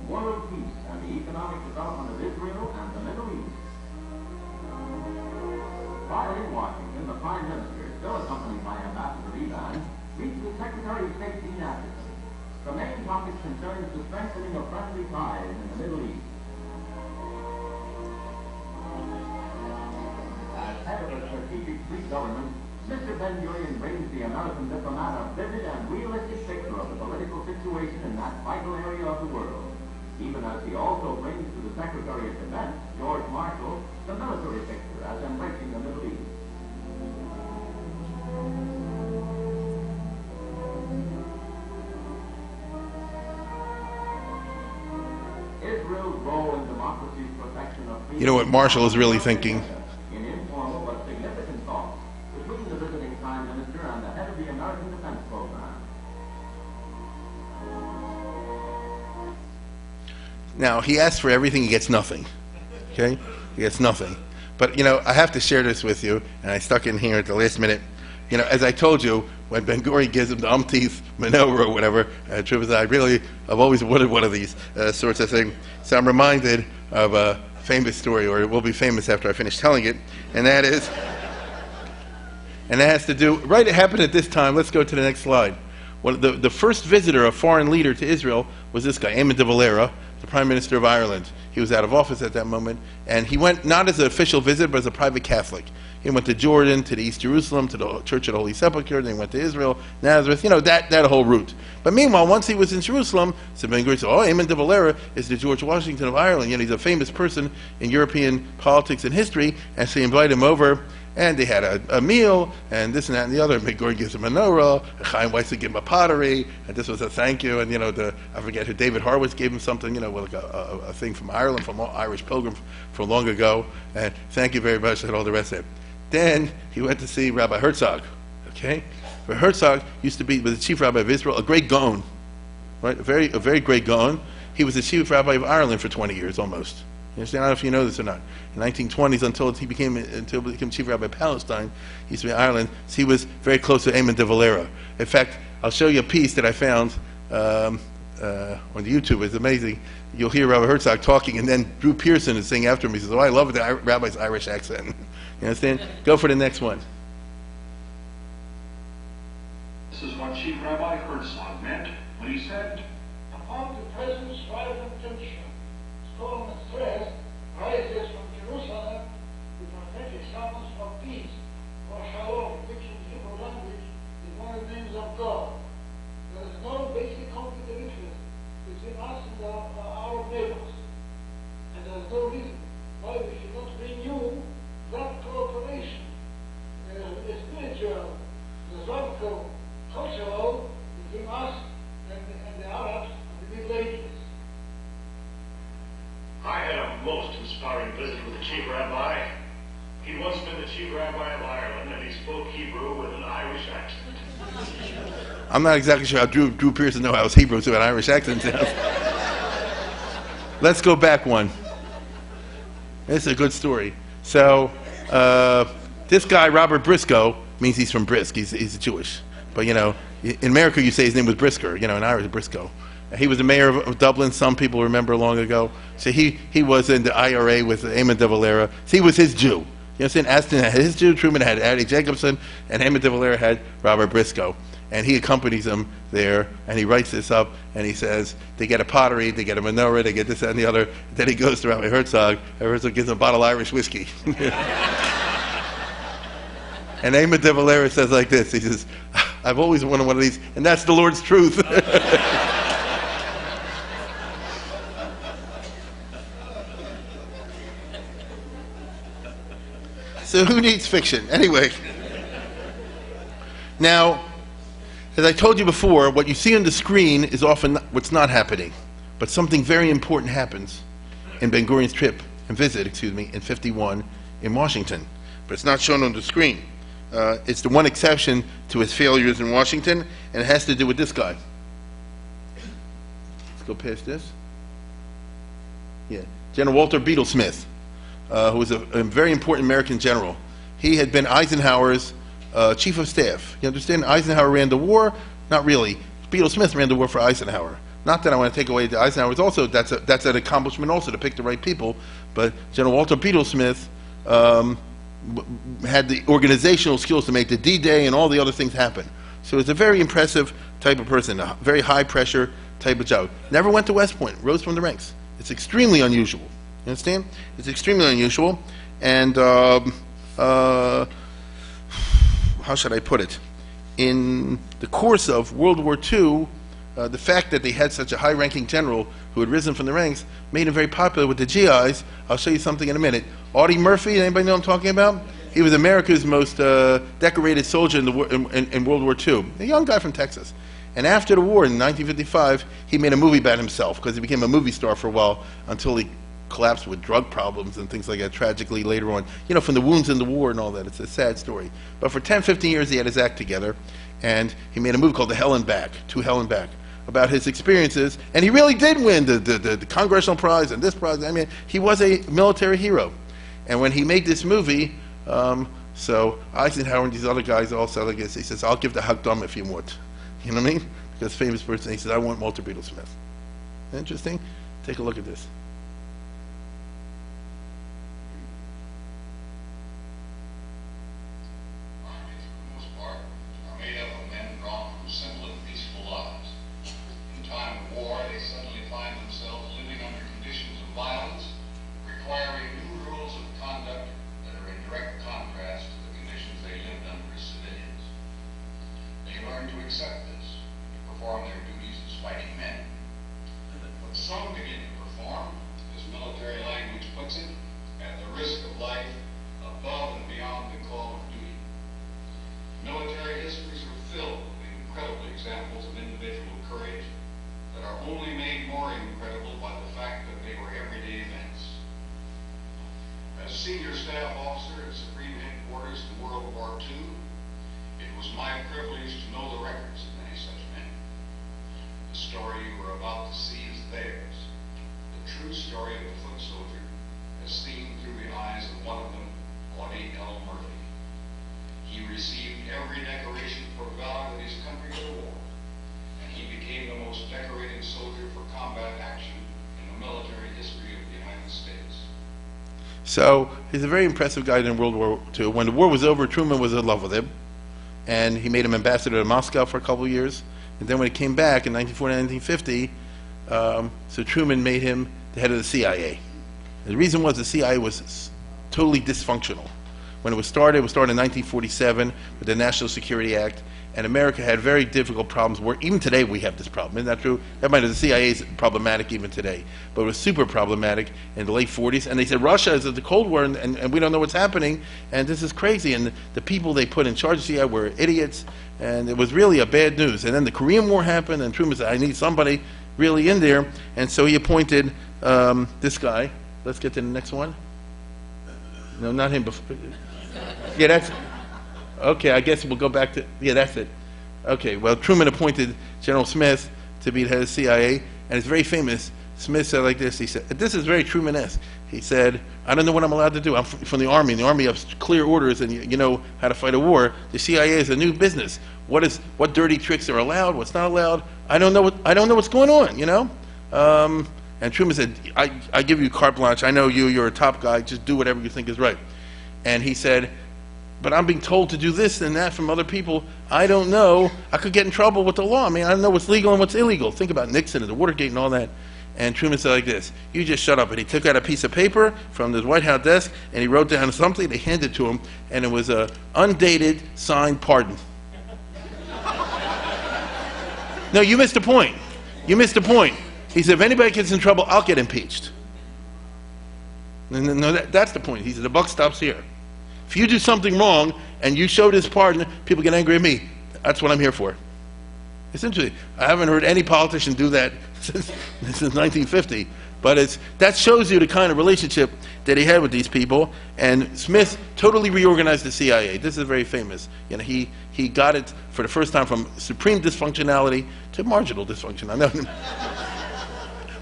World peace and the economic development of Israel and the Middle East. While in Washington, the Prime Minister, still accompanied by Ambassador Ivan, meets with Secretary of State Dean Acheson. The main topic concerns the strengthening of friendly ties in the Middle East. As head of the strategic Greek government, Mr. Ben-Gurion brings the American diplomat a vivid and realistic picture of the political situation in that vital area of the world, even as he also brings to the Secretary of Defense, George Marshall, the military picture as embracing the Middle East. Israel's role in democracy's protection of freedom. You know what Marshall is really thinking? In informal but significant talks between the visiting Prime Minister and the head of the American Defense Program. Now, he asks for everything, he gets nothing. Okay? He gets nothing. But, you know, I have to share this with you, and I stuck in here at the last minute. You know, as I told you, when Ben-Gurion gives him the umpteenth maneuver or whatever, I've always wanted one of these sorts of thing. So I'm reminded of a famous story, or it will be famous after I finish telling it, and that is, and that has to do, right, it happened at this time, let's go to the next slide, the first visitor, a foreign leader to Israel, was this guy, Eamon de Valera, the Prime Minister of Ireland. He was out of office at that moment, and he went not as an official visit, but as a private Catholic. He went to Jordan, to the East Jerusalem, to the Church of the Holy Sepulchre, then he went to Israel, Nazareth, that whole route. But meanwhile, once he was in Jerusalem, so Ben-Gurion said, Eamon de Valera is the George Washington of Ireland. He's a famous person in European politics and history, and so he invited him over, and they had a meal, and this and that and the other. And Ben-Gurion gives him a menorah, and Chaim Weizsäcker gave him a pottery, and this was a thank you, and I forget who, David Harwitz gave him something, like a thing from Ireland, from Irish Pilgrim from long ago, and thank you very much, and all the rest of it. Then he went to see Rabbi Herzog, okay? But Herzog was the chief rabbi of Israel, a great Gaon, right? A very great Gaon. He was the chief rabbi of Ireland for 20 years almost. You understand? I don't know if you know this or not. In the 1920s, until he became chief rabbi of Palestine, he used to be in Ireland. So he was very close to Eamon de Valera. In fact, I'll show you a piece that I found on YouTube. It's amazing. You'll hear Rabbi Herzog talking, and then Drew Pearson is saying after him. He says, I love the rabbi's Irish accent. You understand? Go for the next one. This is what Chief Rabbi Herzog meant when he said, upon the present violent tension, storm and stress rises from Jerusalem the prophetic summons for peace, or shalom, which in Hebrew language is one of the names of God. There is no basic conflict of interest between us and our neighbors, and there is no reason why we should not renew that cooperation, spiritual, philosophical, cultural, between us and the Arabs of the Middle Ages. I had a most inspiring visit with the Chief Rabbi. He'd once been the Chief Rabbi of Ireland, and he spoke Hebrew with an Irish accent. I'm not exactly sure how Drew Pearson knew how it's Hebrew to an Irish accent sounds. Let's go back one. This is a good story. So, this guy, Robert Briscoe, means he's from Brisk. He's Jewish. But, in America you say his name was Brisker, in Irish, Briscoe. He was the mayor of Dublin, some people remember long ago. So he was in the IRA with Eamon de Valera. So he was his Jew. You understand? Aston had his Jew, Truman had Addie Jacobson, and Eamon de Valera had Robert Briscoe. And he accompanies him there, and he writes this up, and he says, they get a pottery, they get a menorah, they get this, that, and the other. Then he goes to Rabbi Herzog, and Herzog gives him a bottle of Irish whiskey. And Eamon de Valera says like this, he says, I've always wanted one of these, and that's the Lord's truth. So who needs fiction? Anyway. Now, as I told you before, what you see on the screen is often what's not happening. But something very important happens in Ben-Gurion's visit, in 51 in Washington. But it's not shown on the screen. It's the one exception to his failures in Washington, and it has to do with this guy. Let's go past this. Yeah, General Walter Beadle Smith, who was a very important American general. He had been Eisenhower's chief of staff. You understand? Eisenhower ran the war? Not really. Beadle Smith ran the war for Eisenhower. Not that I want to take away the Eisenhower. That's an accomplishment also to pick the right people. But General Walter Beadle Smith had the organizational skills to make the D-Day and all the other things happen. So it's a very impressive type of person, a very high pressure type of job. Never went to West Point, rose from the ranks. It's extremely unusual. You understand? It's extremely unusual. And how should I put it? In the course of World War II, the fact that they had such a high-ranking general who had risen from the ranks made him very popular with the GIs. I'll show you something in a minute. Audie Murphy, anybody know what I'm talking about? He was America's most decorated soldier in World War II, a young guy from Texas. And after the war in 1955, he made a movie about himself because he became a movie star for a while until he collapsed with drug problems and things like that tragically later on. From the wounds in the war and all that. It's a sad story. But for 10, 15 years he had his act together, and he made a movie called To Hell and Back, about his experiences, and he really did win the Congressional Prize and this prize. I mean, he was a military hero. And when he made this movie, so Eisenhower and these other guys all said like this, he says, I'll give the Hakdam if you want. You know what I mean? Because famous person, he says, I want Walter Beadle Smith. Interesting? Take a look at this. Armies, for the most part, are made up of men drawn from simple and peaceful Staff Officer at Supreme Headquarters in World War II, it was my privilege to know the records of many such men. The story you are about to see is theirs. The true story of the foot soldier, as seen through the eyes of one of them, Audie L. Murphy. He received every decoration for valor that his country could award, and he became the most decorated soldier for combat action in the military history of the United States. So he's a very impressive guy in World War II. When the war was over, Truman was in love with him, and he made him ambassador to Moscow for a couple of years. And then when he came back in 1940, 1950, so Truman made him the head of the CIA. And the reason was the CIA was totally dysfunctional. When it was started in 1947 with the National Security Act, and America had very difficult problems where even today we have this problem. Isn't that true? Everybody knows the CIA is problematic even today, but it was super problematic in the late 40s. And they said Russia is at the Cold War, and we don't know what's happening, and this is crazy. And the people they put in charge of the CIA were idiots, and it was really a bad news. And then the Korean War happened, and Truman said, I need somebody really in there. And so he appointed this guy. Let's get to the next one. No, not him. Before. Yeah, that's... Okay, I guess we'll go back to... Yeah, that's it. Okay, well, Truman appointed General Smith to be the head of the CIA, and it's very famous. Smith said like this, he said, this is very Truman-esque. He said, I don't know what I'm allowed to do. I'm from the Army. In the Army, you have clear orders, and you know how to fight a war. The CIA is a new business. What dirty tricks are allowed, what's not allowed? I don't know what's going on, you know? And Truman said, I give you carte blanche. I know you're a top guy. Just do whatever you think is right. And he said, but I'm being told to do this and that from other people. I don't know. I could get in trouble with the law. I mean, I don't know what's legal and what's illegal. Think about Nixon and the Watergate and all that. And Truman said like this, you just shut up. And he took out a piece of paper from his White House desk, and he wrote down something. They handed it to him, and it was a undated signed pardon. No, you missed the point. You missed the point. He said, if anybody gets in trouble, I'll get impeached. No, that's the point. He said, the buck stops here. If you do something wrong and you show this pardon, people get angry at me. That's what I'm here for. It's interesting. I haven't heard any politician do that since 1950. But that shows you the kind of relationship that he had with these people. And Smith totally reorganized the CIA. This is very famous. You know, he got it for the first time from supreme dysfunctionality to marginal dysfunction. I know.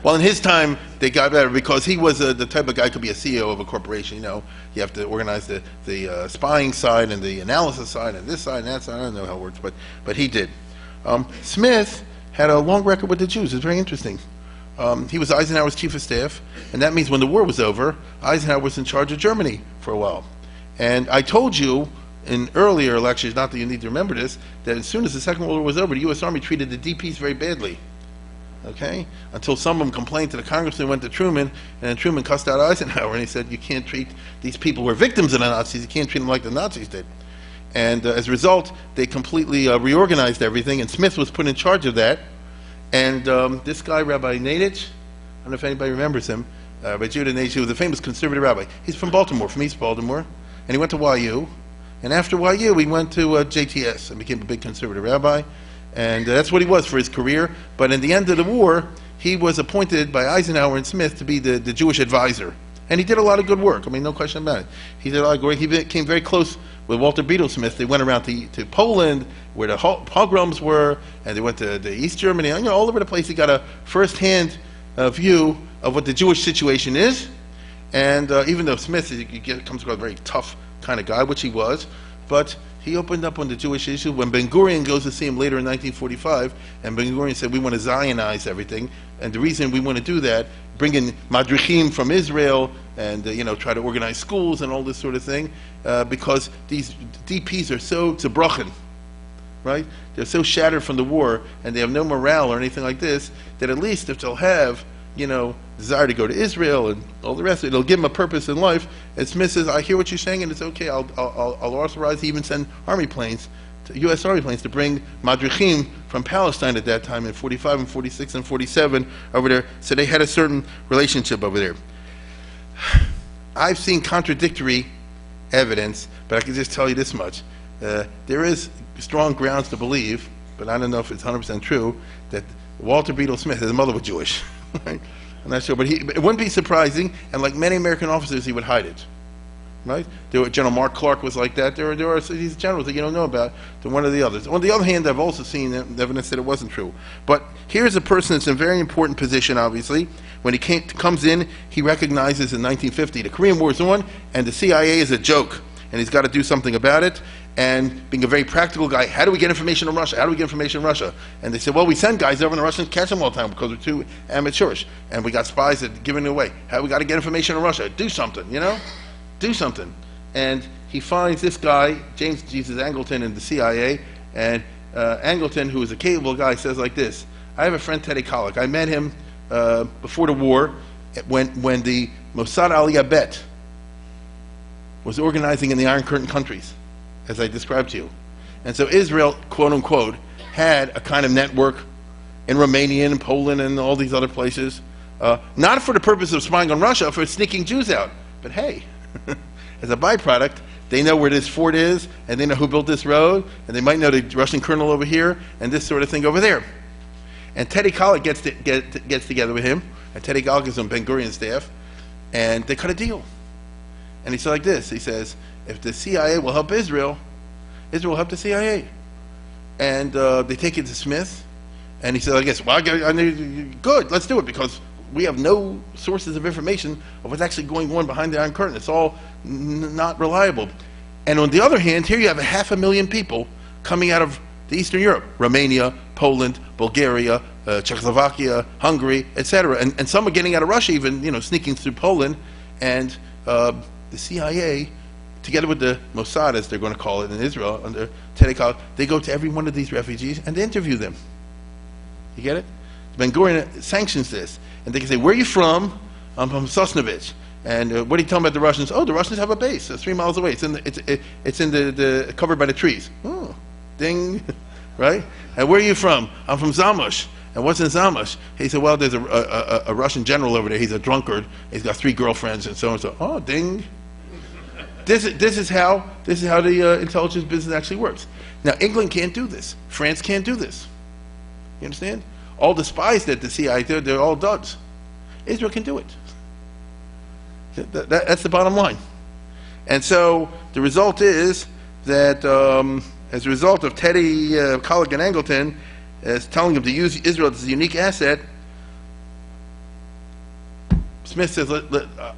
Well, in his time, they got better because he was the type of guy who could be a CEO of a corporation. You know, you have to organize the spying side and the analysis side and this side and that side. I don't know how it works, but he did. Smith had a long record with the Jews. It's very interesting. He was Eisenhower's chief of staff, and that means when the war was over, Eisenhower was in charge of Germany for a while. And I told you in earlier lectures, not that you need to remember this, that as soon as the Second World War was over, the U.S. Army treated the DPs very badly. Okay? Until some of them complained to the congressman, went to Truman, and then Truman cussed out Eisenhower, and he said, you can't treat these people who are victims of the Nazis, you can't treat them like the Nazis did. And as a result, they completely reorganized everything, and Smith was put in charge of that. And this guy, Rabbi Nadich, I don't know if anybody remembers him, but Judah Nadich, he was a famous conservative rabbi. He's from Baltimore, from East Baltimore, and he went to YU. And after YU, he went to JTS and became a big conservative rabbi. And that's what he was for his career. But in the end of the war, he was appointed by Eisenhower and Smith to be the Jewish advisor. And he did a lot of good work. I mean, no question about it. He did a lot of good work. He became very close with Walter Beadle-Smith. They went around to Poland, where the pogroms were, and they went to East Germany. You know, all over the place. He got a first-hand view of what the Jewish situation is. And even though Smith comes across a very tough kind of guy, which he was, but he opened up on the Jewish issue. When Ben-Gurion goes to see him later in 1945, and Ben-Gurion said, we want to Zionize everything, and the reason we want to do that, bring in madrichim from Israel, and try to organize schools and all this sort of thing, because these DPs are so zerbrochen, right? They're so shattered from the war, and they have no morale or anything like this, that at least if they'll have, desire to go to Israel and all the rest of it, it'll give them a purpose in life. And Smith says, I hear what you're saying, and it's okay. I'll authorize, even send army planes, U.S. Army planes, to bring madrichim from Palestine at that time in 45 and 46 and 47 over there. So they had a certain relationship over there. I've seen contradictory evidence, but I can just tell you this much. There is strong grounds to believe, but I don't know if it's 100% true, that Walter Beadle-Smith, his mother was Jewish. Right? I'm not sure, but it wouldn't be surprising, and like many American officers, he would hide it. right? General Mark Clark was like that. There are these generals that you don't know about, to one of the others. On the other hand, I've also seen evidence that it wasn't true. But here's a person that's in a very important position, obviously. When he comes in, he recognizes in 1950 the Korean War is on, and the CIA is a joke, and he's got to do something about it. And being a very practical guy, how do we get information from Russia? How do we get information from Russia? And they said, well, we send guys over, and the Russians catch them all the time because we're too amateurish. And we got spies that are giving it away. How we got to get information from Russia? Do something, you know? Do something. And he finds this guy, James Jesus Angleton, in the CIA, and Angleton, who is a capable guy, says like this: I have a friend, Teddy Kollek. I met him before the war when the Mossad Aliyah Bet was organizing in the Iron Curtain countries, as I described to you. And so Israel, quote unquote, had a kind of network in Romania and Poland and all these other places, not for the purpose of spying on Russia, for sneaking Jews out. But hey, as a byproduct, they know where this fort is, and they know who built this road, and they might know the Russian colonel over here, and this sort of thing over there. And Teddy Kollek gets together with him, and Teddy Kollek is on Ben-Gurion's staff, and they cut a deal. And he said like this, he says, if the CIA will help Israel, Israel will help the CIA. And they take it to Smith, and he said, I guess, well, good, let's do it, because we have no sources of information of what's actually going on behind the Iron Curtain. It's all not reliable. And on the other hand, here you have 500,000 people coming out of the Eastern Europe, Romania, Poland, Bulgaria, Czechoslovakia, Hungary, etc. And some are getting out of Russia, even, you know, sneaking through Poland. And the CIA, together with the Mossad, as they're going to call it in Israel, under Teddy Kollek, they go to every one of these refugees and they interview them. You get it? Ben-Gurion sanctions this. And they can say, where are you from? I'm from Sosnovich. And what are you telling about the Russians? Oh, the Russians have a base 3 miles away. It's in the covered by the trees. Oh, ding, right? And where are you from? I'm from Zamość. And what's in Zamość? He said, well, there's a Russian general over there. He's a drunkard. He's got 3 girlfriends and so and so. Oh, ding. This is how the intelligence business actually works. Now, England can't do this. France can't do this. You understand? All the spies that the CIA do, they're all duds. Israel can do it. That's the bottom line. And so the result is that as a result of Teddy Kollek and Angleton telling him to use Israel as a unique asset, Smith says,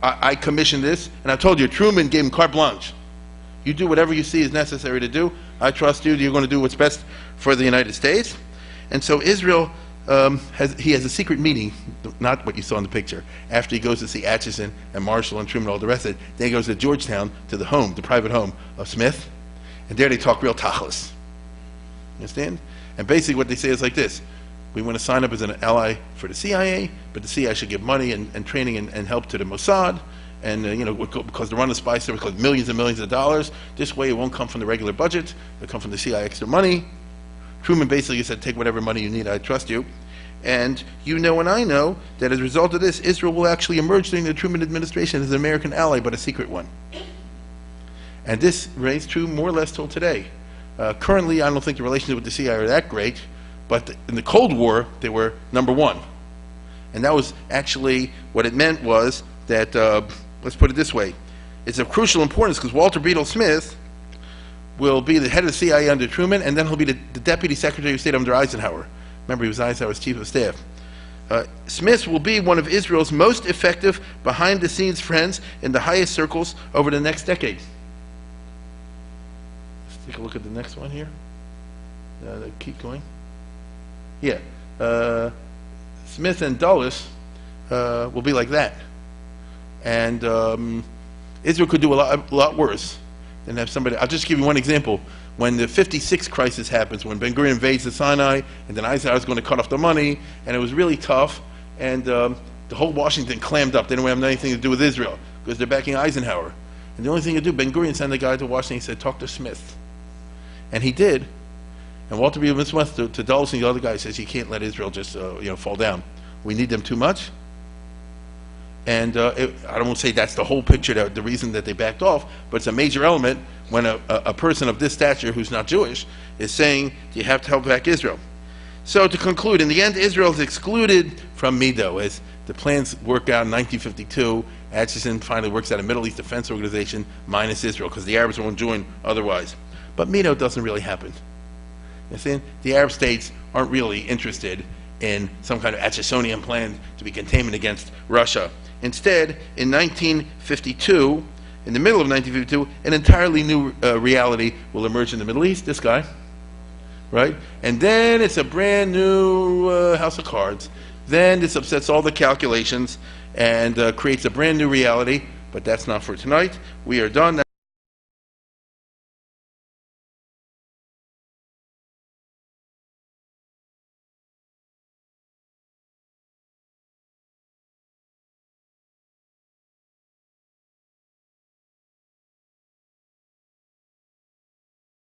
I commissioned this, and I told you, Truman gave him carte blanche. You do whatever you see is necessary to do. I trust you. You're going to do what's best for the United States. And so Israel, he has a secret meeting, not what you saw in the picture, after he goes to see Atchison and Marshall and Truman and all the rest of it. Then he goes to Georgetown, to the home, the private home of Smith, and there they talk real tachlis. You understand? And basically what they say is like this: we want to sign up as an ally for the CIA, but the CIA should give money and training and help to the Mossad, and because they're running spy service, costs millions and millions of dollars. This way it won't come from the regular budget, it'll come from the CIA extra money. Truman basically said, take whatever money you need, I trust you. And you know and I know that as a result of this, Israel will actually emerge during the Truman administration as an American ally, but a secret one. And this remains true more or less till today. Currently, I don't think the relations with the CIA are that great, but in the Cold War, they were number one. And that was actually, what it meant was that, let's put it this way, it's of crucial importance because Walter Beadle Smith will be the head of the CIA under Truman, and then he'll be the Deputy Secretary of State under Eisenhower. Remember, he was Eisenhower's Chief of Staff. Smith will be one of Israel's most effective behind-the-scenes friends in the highest circles over the next decade. Let's take a look at the next one here. Keep going. Yeah. Smith and Dulles will be like that. And Israel could do a lot worse than have somebody. I'll just give you one example. When the 56 crisis happens, when Ben-Gurion invades the Sinai, and then Eisenhower's going to cut off the money, and it was really tough, and the whole Washington clammed up. They didn't have anything to do with Israel, because they're backing Eisenhower. And the only thing to do, Ben-Gurion sent the guy to Washington, he said, talk to Smith. And he did. And Walter B. Smith to Dulles and the other guy says, you can't let Israel just fall down. We need them too much. And I don't want to say that's the whole picture, the reason that they backed off, but it's a major element when a person of this stature who's not Jewish is saying you have to help back Israel. So to conclude, in the end, Israel is excluded from Medo as The plans work out in 1952. Acheson finally works out a Middle East Defense Organization minus Israel, because the Arabs won't join otherwise. But NATO doesn't really happen. You see, the Arab states aren't really interested in some kind of Achesonian plan to be containment against Russia. Instead, in 1952, in the middle of 1952, an entirely new reality will emerge in the Middle East, this guy, right? And then it's a brand new house of cards. Then this upsets all the calculations and creates a brand new reality, but that's not for tonight. We are done.